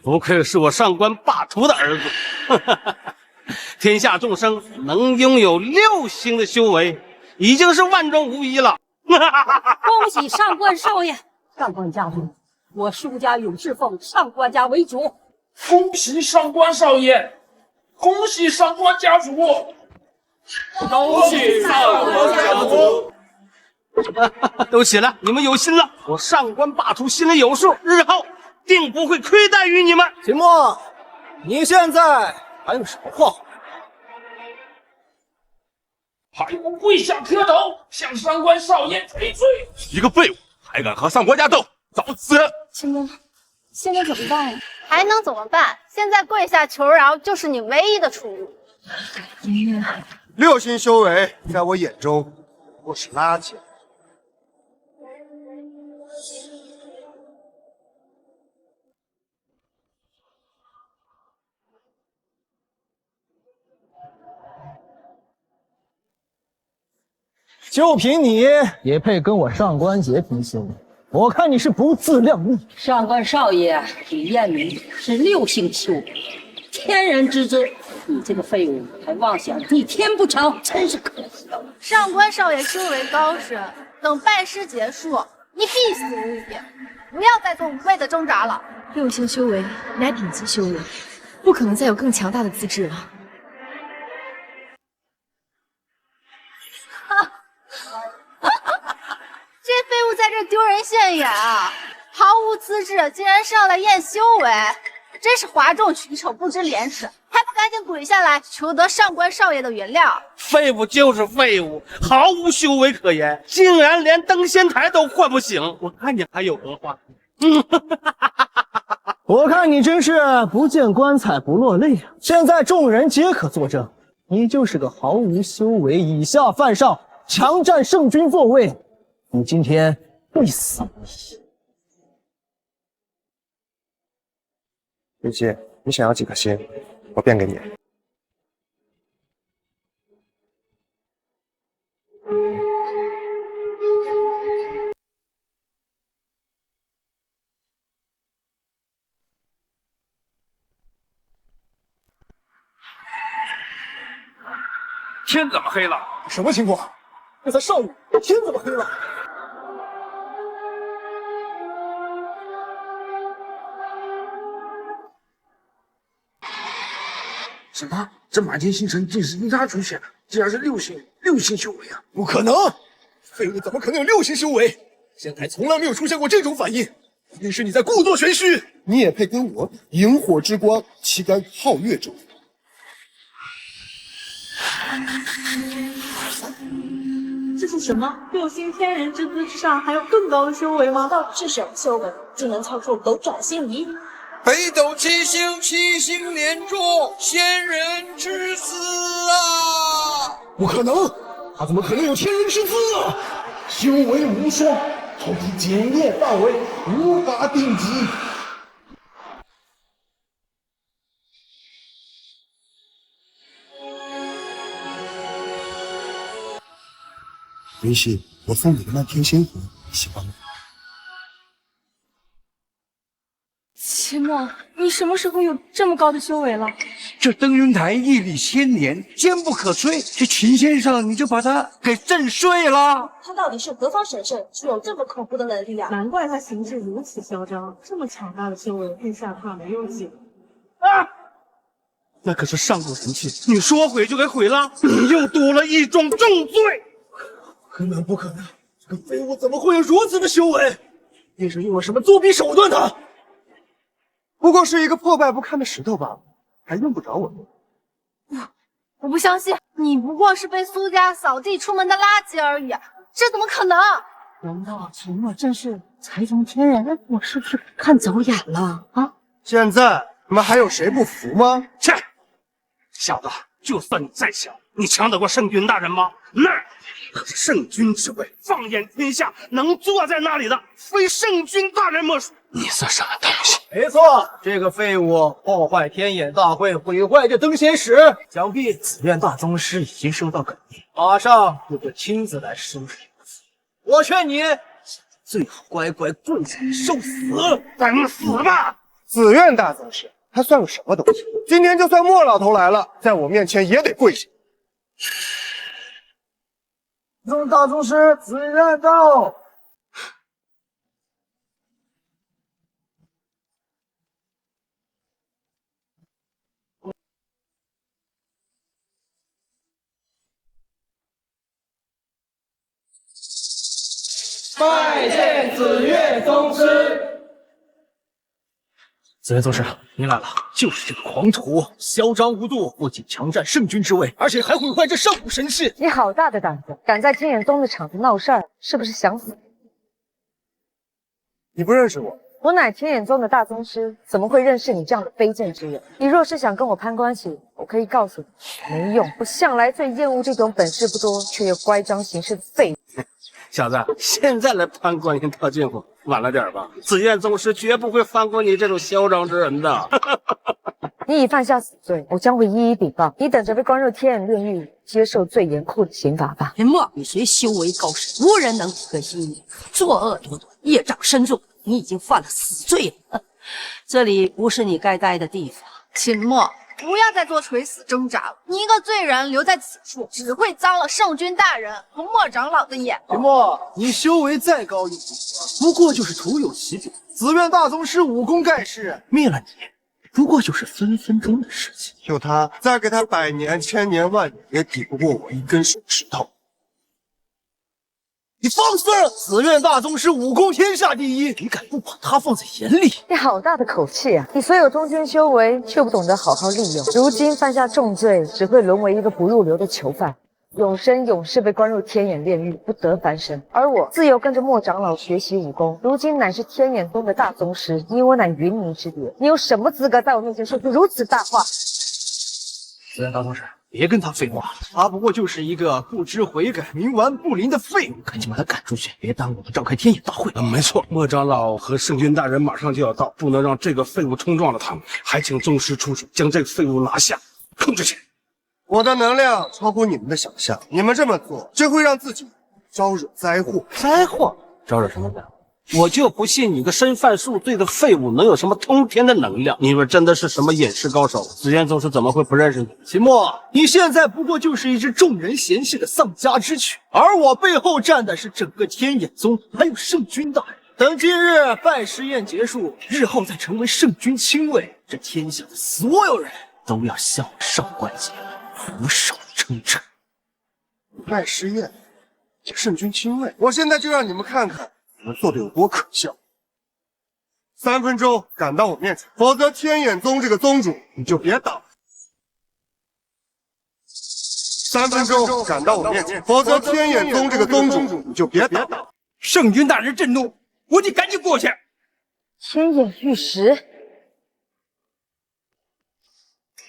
不愧是我上官霸图的儿子。天下众生能拥有6星的修为，已经是万中无一了。恭喜上官少爷！上官家族，我舒家永世奉上官家为主。恭喜上官少爷！恭喜上官家族！恭喜上官家族！都起来，你们有心了。我上官霸图心里有数，日后定不会亏待于你们。秦墨，你现在还有什么话？还不跪下磕头，向上官少爷赔罪！一个废物，还敢和上官家斗，找死！秦墨，现在怎么办呀？还能怎么办？现在跪下求饶就是你唯一的出路。爷爷，6星修为在我眼中不过是垃圾。就凭你也配跟我上官桀平修？我看你是不自量力。上官少爷李彦明是6星修为，天人之姿，你这个废物还妄想逆天不成，真是可笑。上官少爷修为高深，等拜师结束，你必死无疑。不要再做无谓的挣扎了。6星修为乃顶级修为，不可能再有更强大的资质了。这废物在这丢人现眼啊！毫无资质，竟然上来验修为，真是哗众取宠，不知廉耻，还不赶紧跪下来求得上官少爷的原谅！废物就是废物，毫无修为可言，竟然连登仙台都唤不醒。我看你还有何话？我看你真是不见棺材不落泪啊！现在众人皆可作证，你就是个毫无修为、以下犯上、强占圣君座位。你今天必死无疑。玉姬，你想要几颗心，我变给你。天怎么黑了？什么情况？这才上午，天怎么黑了？什么？这满天星辰竟是因他出现的？竟然是6星修为啊！不可能！废物怎么可能有6星修为？仙台从来没有出现过这种反应，一定是你在故作玄虚。你也配跟我比？萤火之光，岂敢皓月者？这是什么？6星天人之姿之上还有更高的修为吗？到底是什么修为，竟能操控斗转星移？北斗七星，7星连珠，仙人之姿啊！不可能，他怎么可能有天人之姿啊？修为无双，超出检验范围，无法定级。云溪，我送你的漫天星河，你喜欢吗？秦墨，你什么时候有这么高的修为了？这登云台屹立千年，坚不可摧。这秦先生你就把他给震碎了。他到底是何方神圣，具有这么恐怖的能力量？难怪他行事如此嚣张，这么强大的修为，陛下怕没有几个。啊！那可是上古神器，你说毁就给毁了，你又多了一种重罪。根本不可能，这个废物怎么会有如此的修为？定是用了什么作弊手段的？不过是一个破败不堪的石头罢了，还用不着我动。我不相信，你不过是被苏家扫地出门的垃圾而已，这怎么可能？难道秦墨真是才中天人？我是不是看走眼了啊？现在你们还有谁不服吗？切，小子，就算你再强，你强得过圣君大人吗？那可是圣君之位，放眼天下，能坐在那里的，非圣君大人莫属。你算什么东西？没错，这个废物破坏天眼大会，毁坏这登仙石，想必紫苑大宗师已经收到肯定，马上就会亲自来收拾你。我劝你最好乖乖跪下受死，等死吧！紫苑大宗师，他算个什么东西？今天就算莫老头来了，在我面前也得跪下。众大宗师，紫苑到！拜见紫苑宗师。紫苑宗师，您来了。就是这个狂徒，嚣张无度，不仅强占圣君之位，而且还毁坏这上古神器。你好大的胆子，敢在天眼宗的场子闹事儿，是不是想死？你不认识我？我乃天眼宗的大宗师，怎么会认识你这样的卑贱之人？你若是想跟我攀关系，我可以告诉你，没用。我向来最厌恶这种本事不多却又乖张行事的废物。小子，现在来攀关系套近乎，晚了点吧？紫苑宗师绝不会放过你这种嚣张之人的。你已犯下死罪，我将会一一禀报。你等着被关入天眼炼狱，接受最严酷的刑罚吧。秦墨，你虽修为高深，无人能可惜你，作恶多端，业障深重，你已经犯了死罪了。这里不是你该待的地方。秦墨，不要再做垂死挣扎了。你一个罪人留在此处，只会脏了圣君大人和莫长老的眼。秦墨，你修为再高一级，不过就是徒有其表。紫苑大宗师武功盖世，灭了你，不过就是分分钟的事情。就他，再给他100年、1000年、万年，也抵不过我一根手指头。你放肆！紫苑大宗师武功天下第一，你敢不把他放在眼里？你好大的口气啊！你虽有中军修为，却不懂得好好利用，如今犯下重罪，只会沦为一个不入流的囚犯，永生永世被关入天眼炼狱，不得翻身。而我自由跟着莫长老学习武功，如今乃是天眼宗的大宗师，你我乃云泥之别，你有什么资格在我面前说出如此大话？紫苑大宗师，别跟他废话了，他不过就是一个不知悔改、冥顽不灵的废物，赶紧把他赶出去，别耽误我们召开天眼大会。没错，莫长老和圣君大人马上就要到，不能让这个废物冲撞了他们，还请宗师出手将这个废物拿下，控制起来。我的能量超乎你们的想象，你们这么做，只会让自己招惹灾祸。灾祸？招惹什么灾祸？我就不信你个身犯数罪的废物能有什么通天的能量！你若真的是什么隐世高手，紫苑宗师怎么会不认识你？秦墨，你现在不过就是一只众人嫌弃的丧家之犬，而我背后站的是整个天眼宗，还有圣君大人。等今日拜师宴结束，日后再成为圣君亲卫，这天下的所有人都要向我上官桀俯首称臣。拜师宴，圣君亲卫，我现在就让你们看看你们做的有多可笑。3分钟赶到我面前，否则天眼宗这个宗主你就别挡。3分钟赶到我面前，否则天眼宗这个宗主你就别挡。圣君大人震怒，我得赶紧过去。天眼玉石，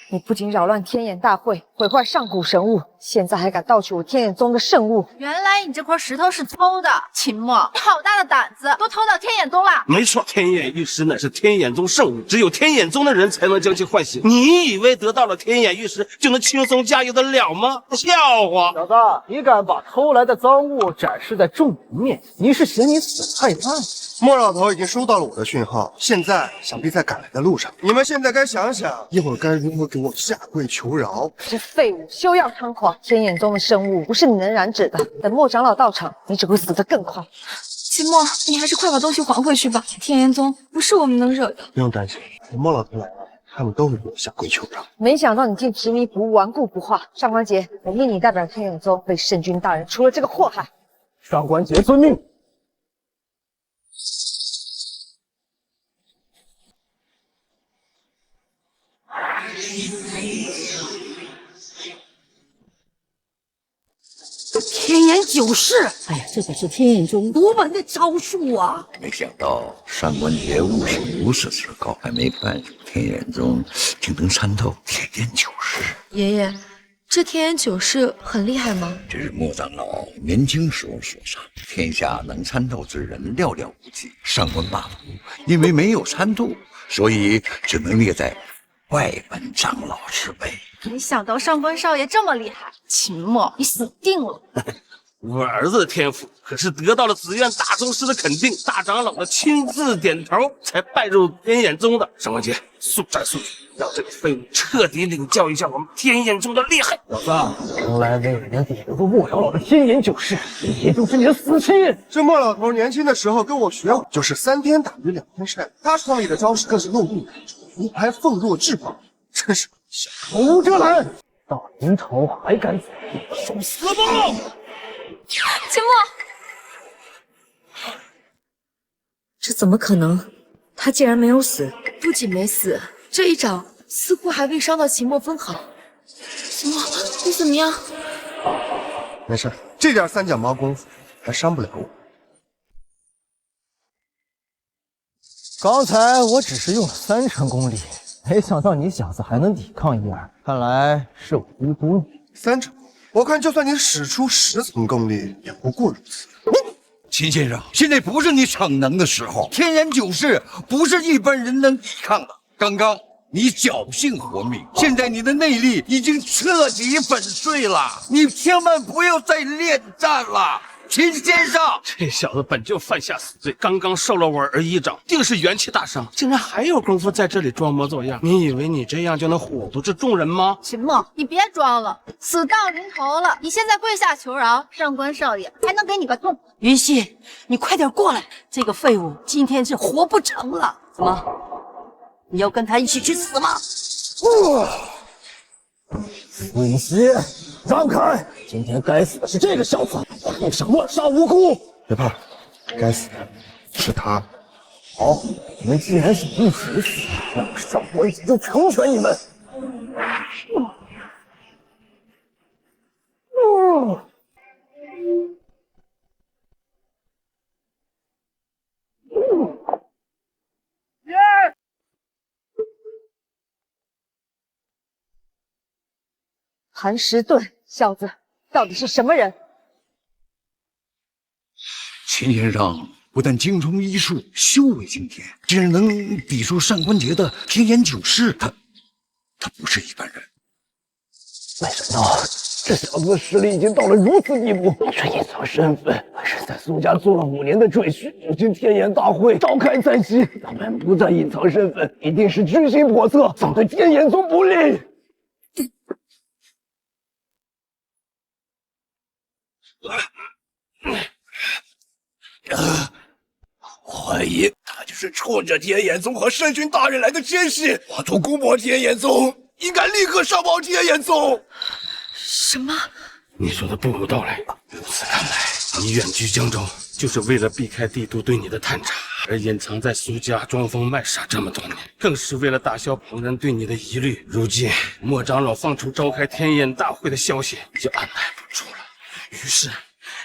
你不仅扰乱天眼大会，毁坏上古神物，现在还敢盗取我天眼宗的圣物。原来你这块石头是偷的，秦墨，你好大的胆子，都偷到天眼宗了！没错，天眼玉石乃是天眼宗圣物，只有天眼宗的人才能将其唤醒。你以为得到了天眼玉石就能轻松驾驭得了吗？笑话！小子，你敢把偷来的赃物展示在众人面前，你是嫌你死太慢？莫老头已经收到了我的讯号，现在想必在赶来的路上。你们现在该想想，一会儿该如何给我下跪求饶。这废物休要猖狂！天眼宗的圣物不是你能染指的，等莫长老到场，你只会死得更快。秦墨，你还是快把东西还回去吧。天眼宗不是我们能惹的。不用担心，等莫老头来了，他们都会给我下跪求饶。没想到你竟执迷不悟，顽固不化。上官桀，我命你代表天眼宗为圣君大人除了这个祸害。上官桀遵命。天眼九式，哎呀，这可是天眼中独门的招数啊！没想到上官觉悟是如此之高，还没看出天眼中竟能参透天眼九式。爷爷，这天眼九式很厉害吗？这是莫长老年轻时候所长，天下能参透之人寥寥无几。上官霸图因为没有参透，所以只能列在外门长老之辈。没想到上官少爷这么厉害，秦墨，你死定了！我儿子的天赋可是得到了紫苑大宗师的肯定，大长老的亲自点头，才拜入天眼宗的。上官杰，速战速决，让这个废物彻底领教一下我们天眼宗的厉害。小子，从来没有人抵得过莫长老的天眼九式，也就是你的死期。这莫老头年轻的时候跟我学武，就是3天打鱼2天晒。他创立的招式更是漏洞百出，胡牌奉若至宝，真是小口无遮拦，到临头还敢走，受死吧！秦墨，这怎么可能？他竟然没有死！不仅没死，这一掌似乎还未伤到秦墨分毫。秦墨，你怎么样？没事，这点3脚猫功夫还伤不了我。刚才我只是用了3成功力，没想到你小子还能抵抗1二，看来是我低估你。3成，我看就算你使出10层功力，也不过如此。秦先生，现在不是你逞能的时候，天眼九式不是一般人能抵抗的。刚刚你侥幸活命，现在你的内力已经彻底粉碎了，你千万不要再恋战了。秦先生，这小子本就犯下死罪，刚刚受了我儿一掌，定是元气大伤，竟然还有功夫在这里装模作样。你以为你这样就能唬住这众人吗？秦墨，你别装了，死到临头了，你现在跪下求饶，上官少爷还能给你个痛。云溪，你快点过来，这个废物今天是活不成了。怎么，你要跟他一起去死吗？云溪，让开！今天该死的是这个小子，一手乱杀无辜。别怕，该死的是他。好，你们既然想一起死，那么上官姐就成全你们。韩石盾，小子到底是什么人？秦先生不但精通医术，修为惊天，竟然能抵住上官桀的天眼九式，他不是一般人。没想到这小子实力已经到了如此地步，这隐藏身份还是在苏家做了5年的赘婿。如今天眼大会召开在即，咱们不再隐藏身份，一定是居心叵测，想对天眼宗不利。怀疑他就是冲着天眼宗和圣君大人来的奸细，妄图攻破天眼宗，应该立刻上报天眼宗。什么？你说的不无道理。如此看来，你远居江州，就是为了避开帝都对你的探查，而隐藏在苏家装疯卖傻这么多年，更是为了打消旁人对你的疑虑。如今莫长老放出召开天眼大会的消息，你就按耐不住了，于是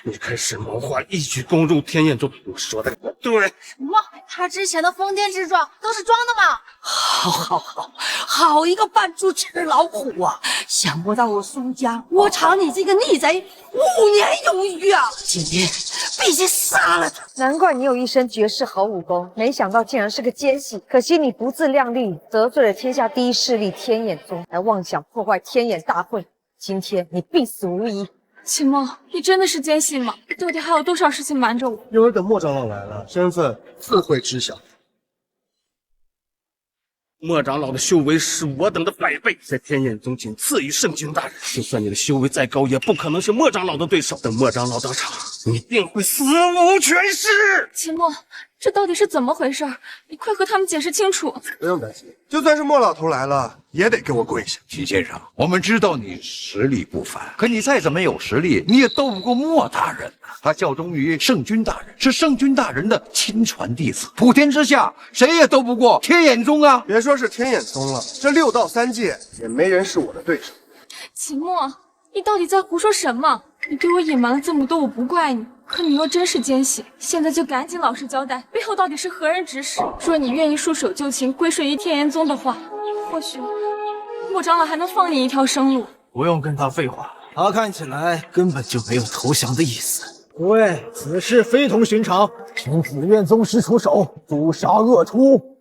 你开始谋划一举攻入天眼宗。我说的对。什么？他之前的疯癫之状都是装的吗？好一个扮猪吃老虎啊！想不到我苏家窝藏你这个逆贼5年有余啊！今天必须杀了他！难怪你有一身绝世好武功，没想到竟然是个奸细。可惜你不自量力，得罪了天下第一势力天眼宗，还妄想破坏天眼大会。今天你必死无疑。秦墨，你真的是奸细吗？到底还有多少事情瞒着我？一会儿等莫长老来了，身份自会知晓。莫长老的修为是我等的100倍，在天眼宗仅次于圣君大人。就算你的修为再高，也不可能是莫长老的对手。等莫长老到场，你定会死无全尸。秦墨，这到底是怎么回事？你快和他们解释清楚。不用担心，就算是莫老头来了，也得给我跪下。秦先生，我们知道你实力不凡，可你再怎么有实力，你也斗不过莫大人啊！他效忠于圣君大人，是圣君大人的亲传弟子，普天之下谁也斗不过天眼宗啊！别说是天眼宗了，这6道3界也没人是我的对手。秦墨，你到底在胡说什么？你对我隐瞒了这么多，我不怪你。可你若真是奸细，现在就赶紧老实交代，背后到底是何人指使？若你愿意束手就擒，归顺于天眼宗的话，或许莫长老还能放你一条生路。不用跟他废话，他看起来根本就没有投降的意思。诸位，此事非同寻常，请紫苑宗师出手，诛杀恶徒。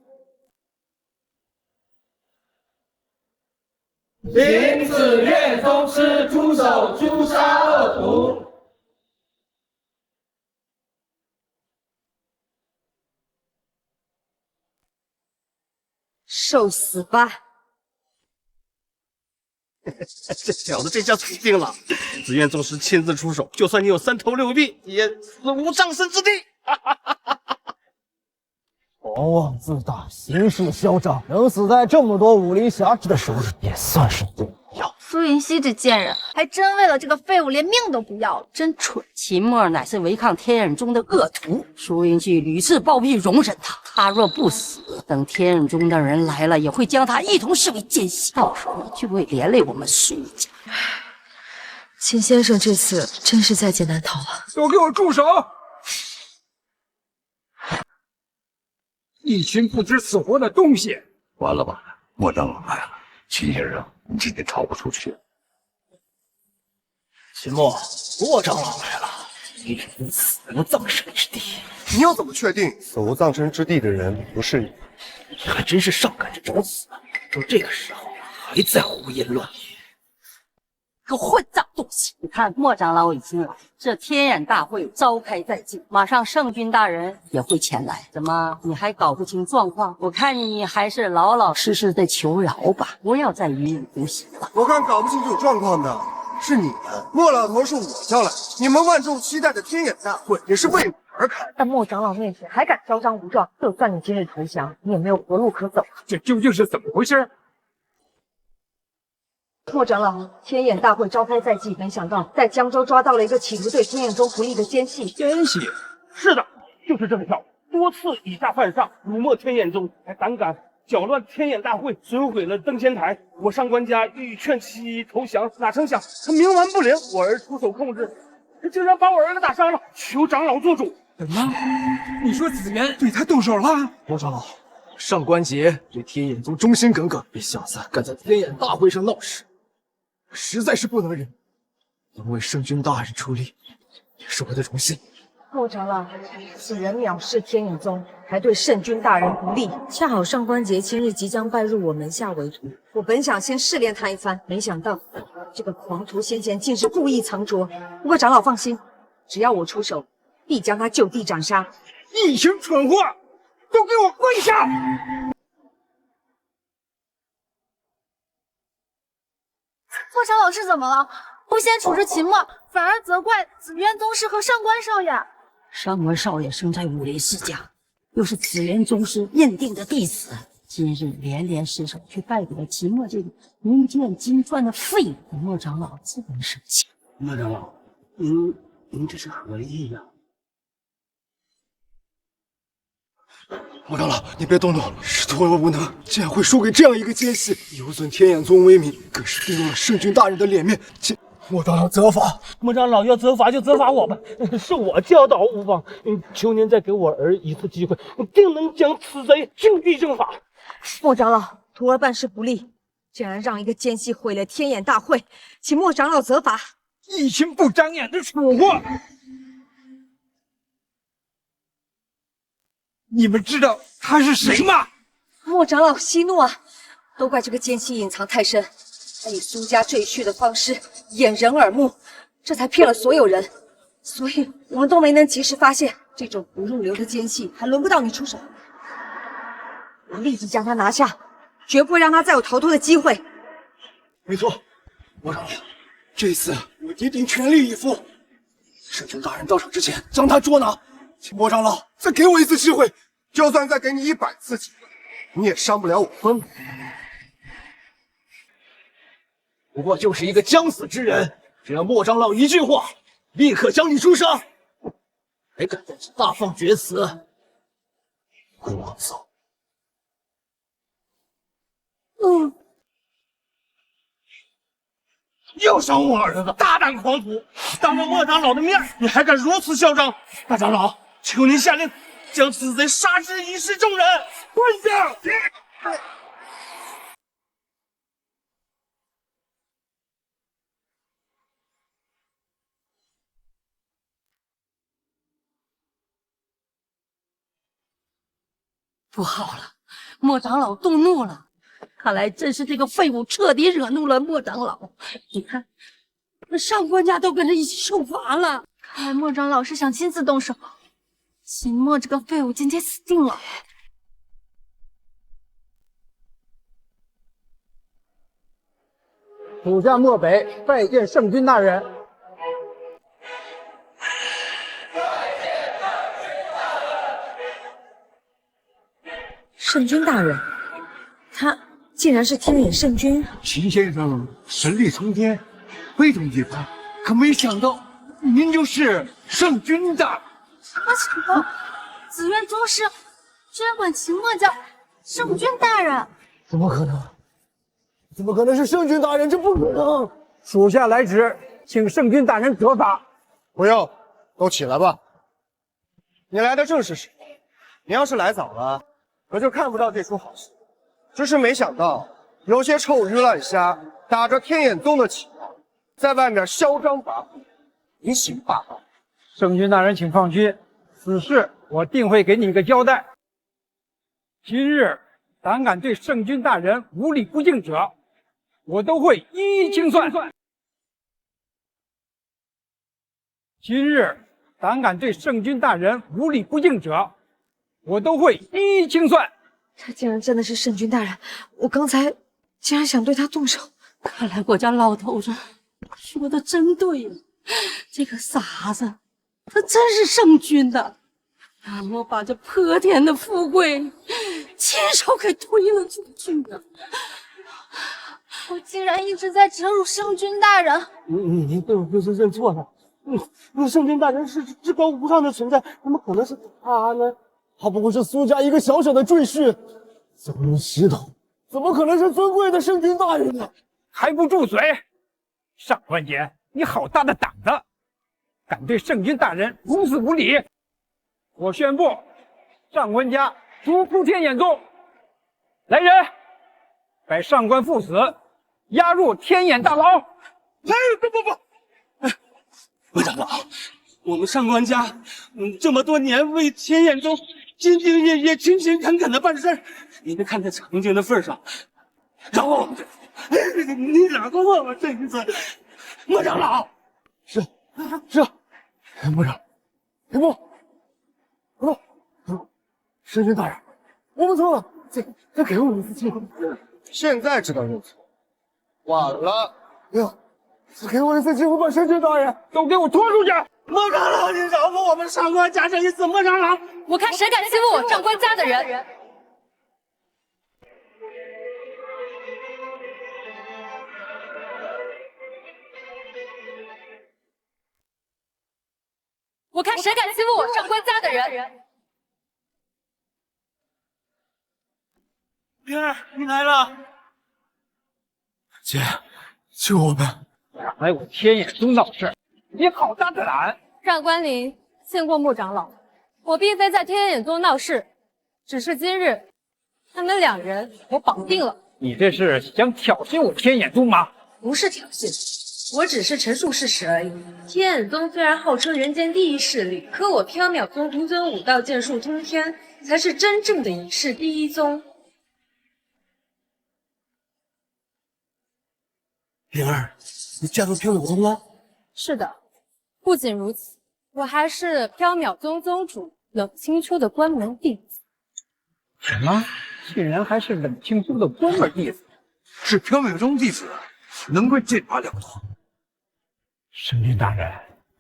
请紫苑宗师出手诛杀恶徒。受死吧！这小子这下死定了！紫苑宗师亲自出手，就算你有3头6臂，也死无葬身之地。狂妄自大，行事嚣张，能死在这么多武林侠士的手里，也算是不一样。苏云溪这贱人，还真为了这个废物连命都不要，真蠢！秦墨乃是违抗天眼宗的恶徒，苏云溪屡次暴毙，容忍他。他若不死，等天眼宗的人来了，也会将他一同视为奸细，到时候就会连累我们苏家。秦先生这次真是在劫难逃啊！都给我住手！一群不知死活的东西！完了完了，莫长老来了，秦先生，你今天逃不出去。秦墨，莫长老来了，你只能死无葬身之地。你要怎么确定死无葬身之地的人不是你？你还真是上赶着找死，都这个时候还在胡言乱语。个混账东西！你看莫长老已经来，这天眼大会召开在即，马上圣君大人也会前来。怎么你还搞不清状况？我看你还是老老实实的求饶吧，不要再逾矩独行了。我看搞不清楚状况的是你们，莫老头是我叫来，你们万众期待的天眼大会也是为我而开。在莫长老面前还敢嚣张无状，就算你今日投降，你也没有活路可走。这究竟是怎么回事？莫长老，天眼大会召开在即，没想到在江州抓到了一个企图对天眼宗不利的奸细。奸细？是的，就是这条，多次以下犯上，辱没天眼宗，还胆敢搅乱天眼大会，损毁了登仙台。我上官家欲劝其投降，哪成想他冥顽不灵，我儿出手控制，他竟然把我儿子打伤了，求长老做主。什么？你说紫渊对他动手了？莫长老，上官桀对天眼宗忠心耿耿，这小子敢在天眼大会上闹事，实在是不能忍。能为圣君大人出力，也是我的荣幸。莫长老，此人藐视天眼宗，还对圣君大人不利。恰好上官桀今日即将拜入我门下为徒，我本想先试炼他一番，没想到这个狂徒先前竟是故意藏拙。不过长老放心，只要我出手，必将他就地斩杀。一群蠢货，都给我跪下！莫长老是怎么了？不先处置秦墨，反而责怪紫渊宗师和上官少爷。上官少爷生在武林世家，又是紫渊宗师认定的弟子，今日连连失手，却败给了秦墨这个名剑金传的废物。莫长老自然生气。莫长老，您这是何意呀？莫长老，你别动怒，是徒儿无能，竟然会输给这样一个奸细，有损天眼宗威名，更是丢了圣君大人的脸面。莫长老责罚。莫长老要责罚就责罚我吧，是我教导无方，求您再给我儿一次机会，定能将此贼就地正法。莫长老，徒儿办事不力，竟然让一个奸细毁了天眼大会，请莫长老责罚。一群不长眼的蠢货！你们知道他是谁吗？莫长老息怒啊！都怪这个奸细隐藏太深，他以苏家赘婿的方式掩人耳目，这才骗了所有人。所以我们都没能及时发现，这种不入流的奸细还轮不到你出手。我立即将他拿下，绝不会让他再有逃脱的机会。没错，莫长老，这次我一定全力以赴。圣君大人到场之前将他捉拿。请莫长老再给我一次机会，就算再给你100次机会，你也伤不了我分明。不过就是一个将死之人，只要莫长老一句话，立刻将你诛杀。还敢在此大放厥词，我走。又伤我儿子，大胆狂徒！当着莫长老的面，你还敢如此嚣张！大长老，求您下令将此贼杀之，以示众人。跪下！不好了，莫长老动怒了。看来真是这个废物彻底惹怒了莫长老。你看，那上官家都跟着一起受罚了。看来莫长老是想亲自动手，秦墨这个废物今天死定了。属下漠北拜见圣君大人。圣君大人，他竟然是天眼圣君。秦先生神力冲天，非同一般，可没想到您就是圣君大人。什么？紫苑宗师居然管秦墨叫圣君大人？怎么可能？怎么可能是圣君大人？这不可能！属下来旨，请圣君大人责罚。不用，都起来吧。你来的正是时候。你要是来早了，可就看不到这出好戏。只是没想到，有些臭鱼烂虾打着天眼宗的旗号，在外面嚣张跋扈，横行霸道。圣君大人，请放心，此事我定会给你一个交代。今日胆敢对圣君大人无礼不敬者，我都会一一清算。今日胆敢对圣君大人无礼不敬者，我都会一一清算。他竟然真的是圣君大人，我刚才竟然想对他动手。看来我家老头子说的真对呀，这个傻子，他真是圣君的，让我把这泼天的富贵亲手给推了出去啊！我竟然一直在耻辱圣君大人。您对我就是认错了。圣君大人是至高无上的存在，怎么可能是他呢？他不过是苏家一个小小的赘婿，小如石头，怎么可能是尊贵的圣君大人呢？还不住嘴！上官桀，你好大的胆子，敢对圣君大人如此无礼！我宣布，上官家逐出天眼宗。来人，把上官父子押入天眼大牢。不！莫长老，我们上官家，这么多年为天眼宗兢兢业业、勤勤恳恳的办事，您得看在成君的份上，饶我们这次。你饶过我们这一次，莫长老。是，莫长，不，圣君大人，我们错了，再给我们一次机会。现在知道认错，晚了。再给我一次机会，把圣君大人都给我拖出去！莫长老，你饶过我们上官家这一次！莫长老，我看谁敢欺负我上官家的人！我看谁敢欺负我上官家的人！灵儿，你来了。姐，救我们！来我天眼宗闹事，你好大的胆！上官林，见过穆长老。我并非在天眼宗闹事，只是今日他们2人我绑定了。你这是想挑衅我天眼宗吗？不是挑衅，我只是陈述事实而已。天眼宗虽然号称人间第一势力，可我缥缈宗独尊武道剑术通天，才是真正的一世第一宗。灵儿，你加入缥缈宗了？是的，不仅如此，我还是缥缈宗宗主冷清秋的关门弟子。什么？竟然还是冷清宗的关门弟子？是缥缈宗弟子，能贵剑拔两头。圣君大人，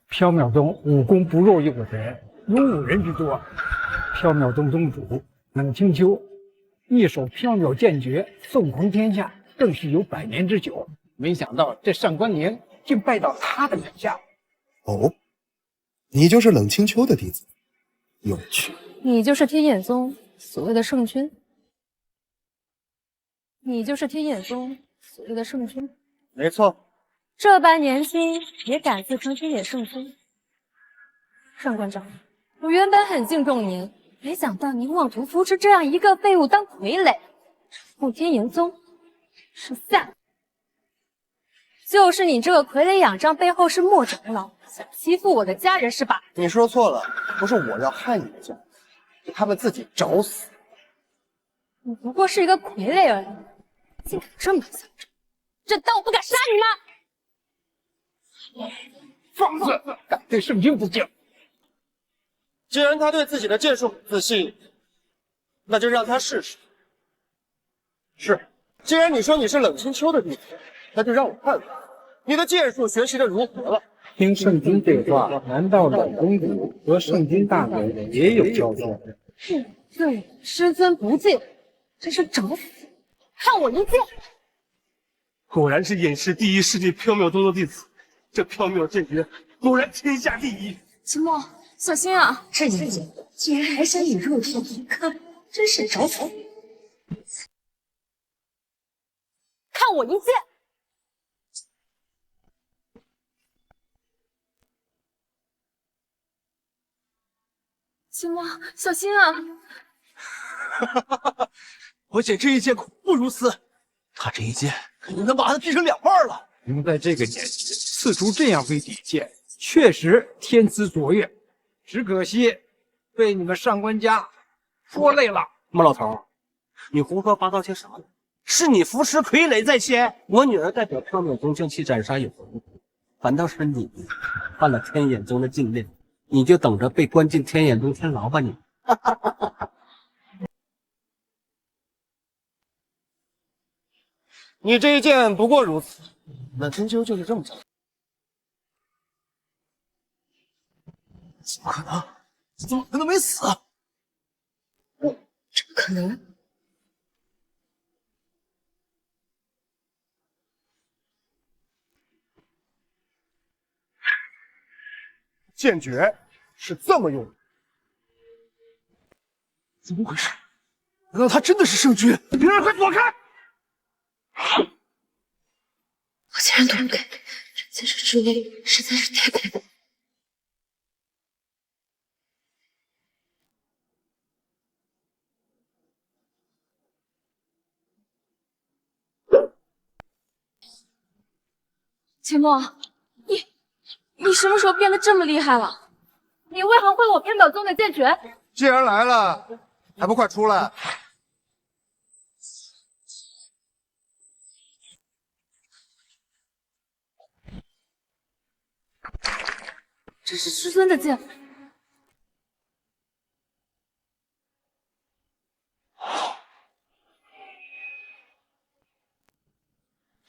缥缈宗武功不弱于我等，有5人之多。缥缈宗宗主冷清秋，一手缥缈剑诀纵横天下，更是有100年之久。没想到这上官年竟拜到他的门下。哦，你就是冷清秋的弟子，有趣。你就是天眼宗所谓的圣君？你就是天眼宗所谓的圣君？没错。这般年轻也敢自称天眼圣君？上官长，我原本很敬重您，没想到您妄图扶持这样一个废物当傀儡，护天眼宗是散。就是你这个傀儡仰仗背后是莫长老，想欺负我的家人是吧？你说错了，不是我要害你的家人，是他们自己找死。你不过是一个傀儡而已，竟敢这么嚣张，这当我不敢杀你吗？放肆，敢对圣君不敬！既然他对自己的剑术很自信，那就让他试试。是，既然你说你是冷清秋的弟子，那就让我看看你的剑术学习的如何了。听圣君对话，难道冷公主和圣君大人也有交战？对师尊不敬，真是找死！看我一剑！果然是偃师第一世纪缥缈宗的弟子，这缥缈剑诀果然天下第一。秦墨，小心啊！这一剑竟然还想引入天一坑，真是找死！看我一剑！秦墨，小心啊！我姐这一剑恐不如此，他这一剑肯定能把他劈成2半了。能在这个年纪刺出这样威底剑，确实天资卓越，只可惜被你们上官家拖累了。莫老头，你胡说八道些啥呢？是你扶持傀儡在先，我女儿代表缥缈宗将其斩杀有何不可？反倒是你犯了天眼宗的禁令，你就等着被关进天眼宗天牢吧你！你这一剑不过如此，冷清秋就是这么讲。怎么可能？怎么可能没死？怎么可能？剑诀是这么用的。怎么回事？难道他真的是圣君？别人快躲开！我竟然躲不开，这剑术之威实在是太恐怖。秦墨，你什么时候变得这么厉害了？你为何会我缥缈宗的剑诀？既然来了，还不快出来！这是师尊的剑。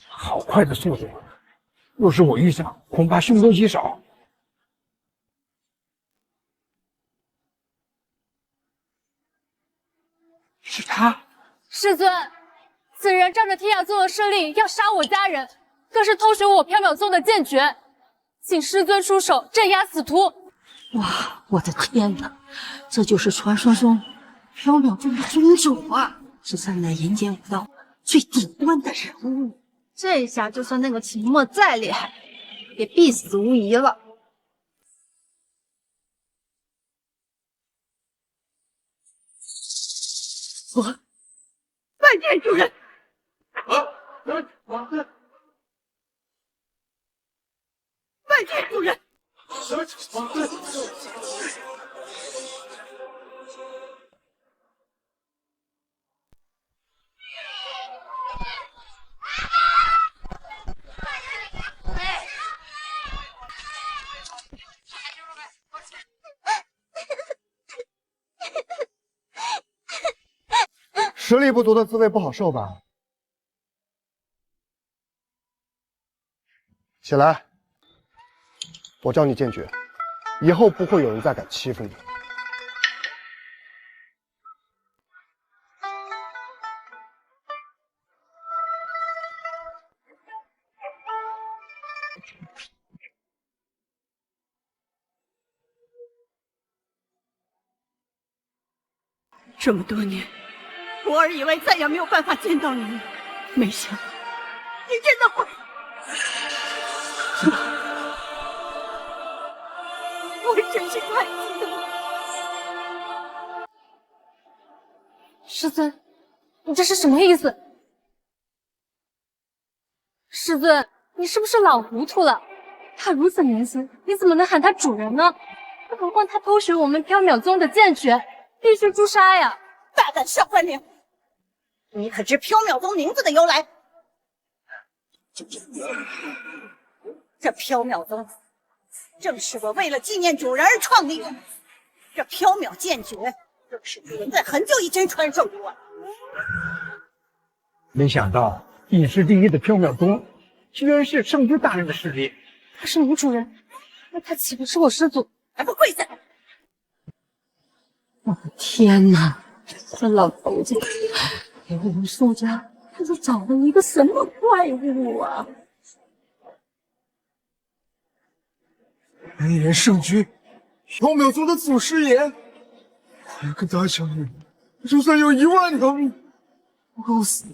好快的速度！若是我遇上，恐怕凶多吉少。是他，师尊，此人仗着天涯宗的势力要杀我家人，更是偷学我缥缈宗的剑诀，请师尊出手镇压此徒。哇，我的天哪，这就是传说中缥缈宗的宗主啊，是站在人间武道最顶端的人物。这下就算那个秦墨再厉害，也必死无疑了。拜见主人。拜见主人。实力不足的滋味不好受吧？起来。我教你剑诀，以后不会有人再敢欺负你。这么多年，我儿以为再也没有办法见到你了，没想到你真的会。我真是太激动了。师尊，你这是什么意思？师尊，你是不是老糊涂了？他如此年轻，你怎么能喊他主人呢？更何况他偷学我们缥缈宗的剑诀，必须诛杀呀！大胆上官灵，你可知缥缈宗名字的由来？这缥缈宗正是我为了纪念主人而创立的，这缥缈剑诀更是主人在很久以前传授给我的。没想到一时第一的缥缈宗，居然是圣君大人的势力。他是你主人，那他岂不是我师祖？还不跪下！我的天哪！这老头子给我们苏家他是找了一个什么怪物啊！人言圣君，缥缈宗的祖师爷，我一个大小女，就算有10000条命，不够死。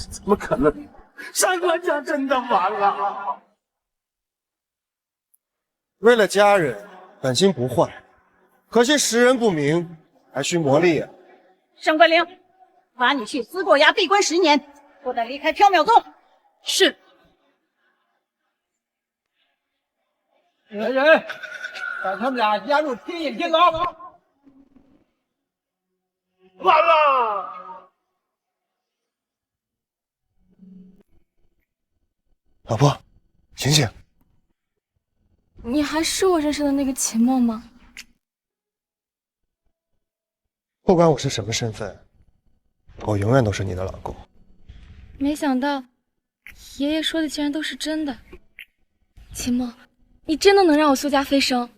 怎么可能？上官家真的完了！为了家人，本心不坏，可惜识人不明，还需磨砺啊。上官灵，罚你去思过崖闭关10年，不得离开缥缈宗。是。来人，把他们俩押入天眼监牢。完了！老婆，醒醒！你还是我认识的那个秦梦吗？不管我是什么身份，我永远都是你的老公。没想到爷爷说的竟然都是真的。秦梦，你真的能让我苏家飞升？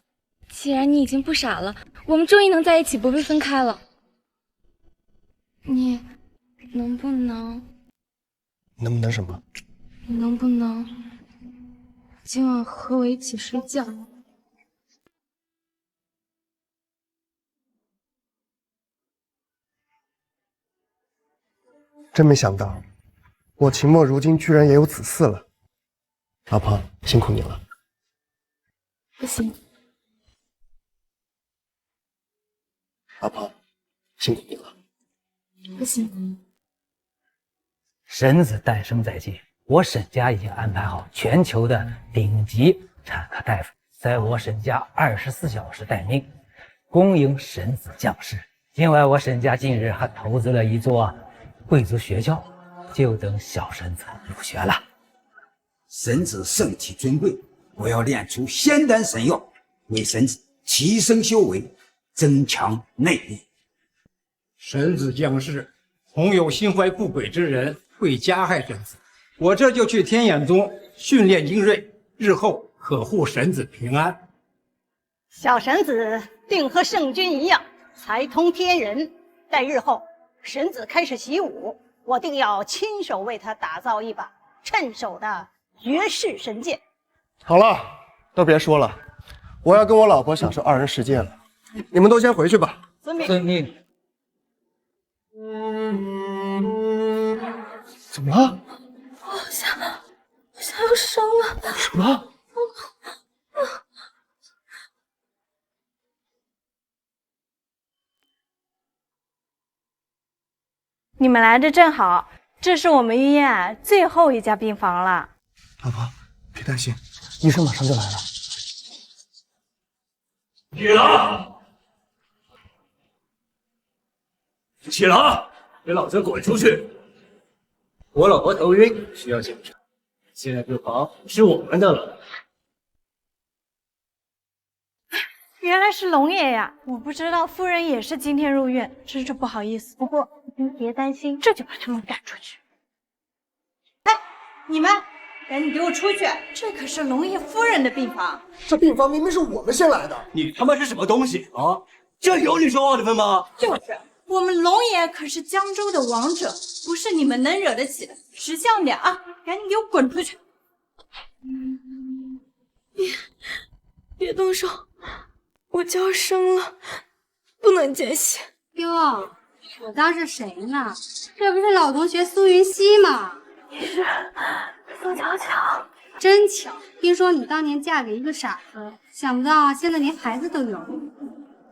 既然你已经不傻了，我们终于能在一起，不被分开了。你能不能什么？你能不能今晚和我一起睡觉？真没想到，我秦墨如今居然也有子嗣了。老婆，辛苦你了。不行。老婆，辛苦你了。不行。神子诞生在即，我沈家已经安排好全球的顶级产科大夫，在我沈家24小时待命，恭迎神子降世。另外，我沈家近日还投资了一座贵族学校，就等小神子入学了。神子身体尊贵，我要炼出仙丹神药，为神子提升修为，增强内力。神子降世，恐有心怀不轨之人会加害神子，我这就去天眼宗训练精锐，日后可护神子平安。小神子定和圣君一样，才通天人。待日后神子开始习武，我定要亲手为他打造一把趁手的绝世神剑。好了，都别说了，我要跟我老婆享受2人世界了。你们都先回去吧。遵命。遵命。怎么了？我好像要生了。什么？你们来的正好，这是我们医院最后一家病房了。老婆，别担心，医生马上就来了。起来！起来！给老子滚出去！我老婆头晕，需要检查，现在病房是我们的了。原来是龙爷呀！我不知道夫人也是今天入院，真是不好意思。不过您别担心，这就把他们赶出去。哎，你们赶紧给我出去！这可是龙爷夫人的病房。这病房明明是我们先来的。你他妈是什么东西啊？这有你说话的份吗？就是，我们龙爷可是江州的王者，不是你们能惹得起的。识相点啊！赶紧给我滚出去！别动手，我就要生了，不能见血。哟，我当是谁呢？这不是老同学苏云熙吗？你是苏巧巧，真巧！听说你当年嫁给一个傻子，想不到现在连孩子都有了。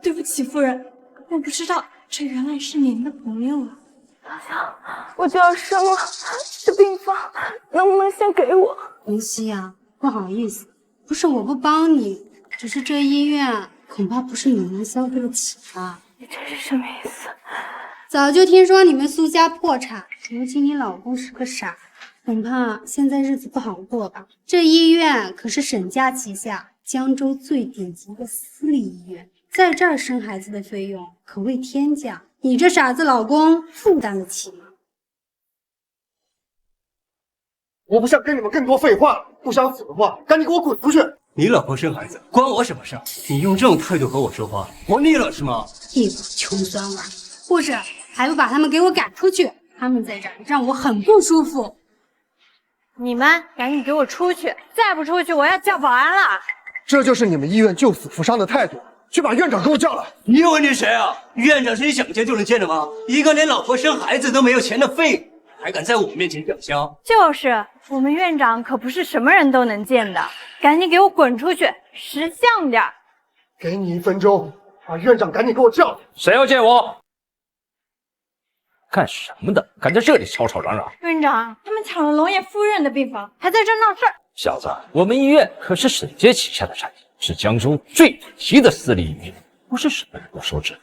对不起，夫人，我不知道这原来是您的朋友啊。巧巧，我就要生了，这病房能不能先给我？云熙啊，不好意思，不是我不帮你，只是这医院恐怕不是你能消费得起的。你这是什么意思？早就听说你们苏家破产，尤其你老公是个傻，恐怕现在日子不好过吧？这医院可是沈家旗下江州最顶级的私立医院，在这儿生孩子的费用可谓天价，你这傻子老公负担得起吗？我不想跟你们更多废话，不想死的话，赶紧给我滚出去！你老婆生孩子关我什么事？你用这种态度和我说话，我腻了是吗？一股穷酸味，护士还不把他们给我赶出去？他们在这儿让我很不舒服。你们赶紧给我出去！再不出去，我要叫保安了。这就是你们医院救死扶伤的态度！去把院长给我叫来！你以为你谁啊？院长是你想见就能见的吗？一个连老婆生孩子都没有钱的废物，还敢在我面前讲香？就是我们院长可不是什么人都能见的，赶紧给我滚出去，识相点！给你1分钟，把院长赶紧给我叫来！谁要见我？干什么的？敢在这里吵吵嚷嚷？院长，他们抢了龙爷夫人的病房，还在这闹事儿。小子，我们医院可是沈家旗下的产业，是江州最顶级的私立医院，不是什么人都说知。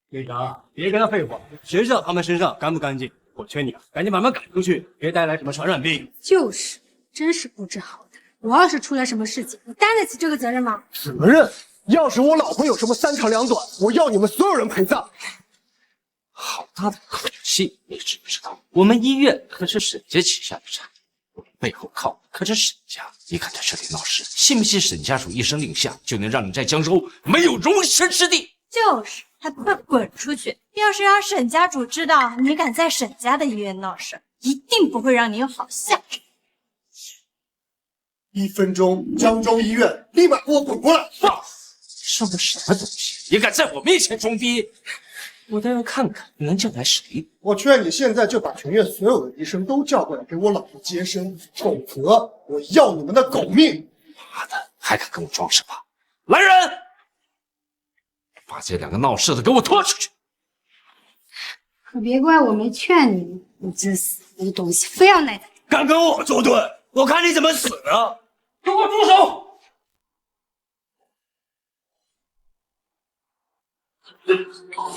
院长，别跟他废话，谁知道他们身上干不干净？我劝你啊，赶紧把他们赶出去，别带来什么传染病。就是，真是不知好歹。我要是出了什么事情，你担得起这个责任吗？责任？要是我老婆有什么3长2短，我要你们所有人陪葬。好大的口气！你知不知道，我们医院可是沈家旗下的产业，我们背后靠的可是沈家。你敢在这里闹事，信不信沈家主一声令下，就能让你在江州没有容身之地？就是，还不快滚出去！要是让沈家主知道你敢在沈家的医院闹事，一定不会让你有好下场。1分钟，江州医院立马给我滚过来！放！说的什么东西？也敢在我面前装逼？我倒要看看你能叫来谁！我劝你现在就把全院所有的医生都叫过来，给我老婆接生，否则我要你们的狗命！妈的，还敢跟我装什么？来人！把这2个闹事的给我拖出去！可别怪我没劝你，你这死没东西，非要赖在这。敢跟我作对，我看你怎么死的！给我住手！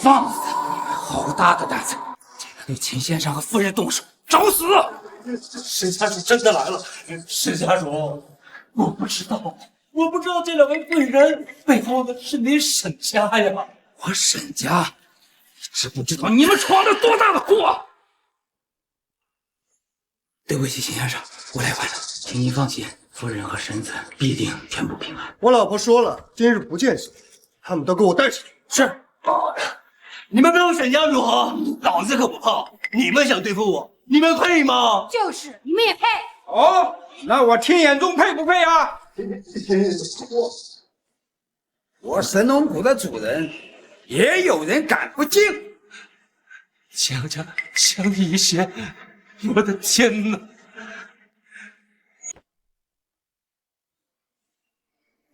放肆！好大的胆子，竟然对秦先生和夫人动手，找死！沈家主真的来了！沈家主，我不知道这2位贵人背后的是你沈家呀！我沈家，你知不知道你们闯了多大的祸？对不起，秦先生，我来晚了，请您放心，夫人和婶子必定全部平安。我老婆说了，今日不见血，他们都给我带出去。是。你们跟我沈家如何？老子可不怕！你们想对付我，你们配吗？就是，你们也配？哦，那我天眼宗配不配啊？我神农谷的主人，也有人敢不敬。江一仙，我的天哪！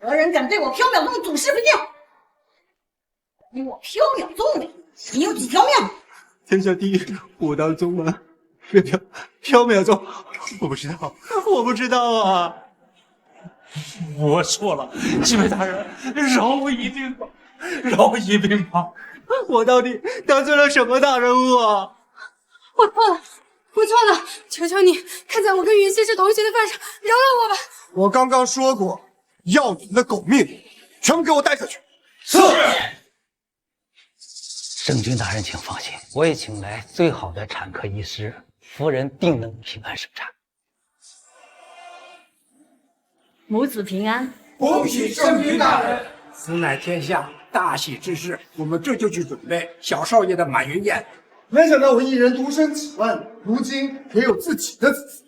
何人敢对我缥缈宗主持不敬？你我缥缈宗里，你有几条命？天下第一武当宗门，缥缈宗，我不知道啊！我错了，几位大人，饶我一命吧，饶我一命吧！我到底得罪了什么大人物啊？我错了，求求你，看在我跟云溪是同学的份上，饶了我吧！我刚刚说过，要你们的狗命，全部给我带下去。是。圣君大人，请放心，我也请来最好的产科医师，夫人定能平安生产。母子平安。恭喜圣君大人！此乃天下大喜之事，我们这就去准备小少爷的满云宴。没想到我一人独身几万里，如今也有自己的子嗣。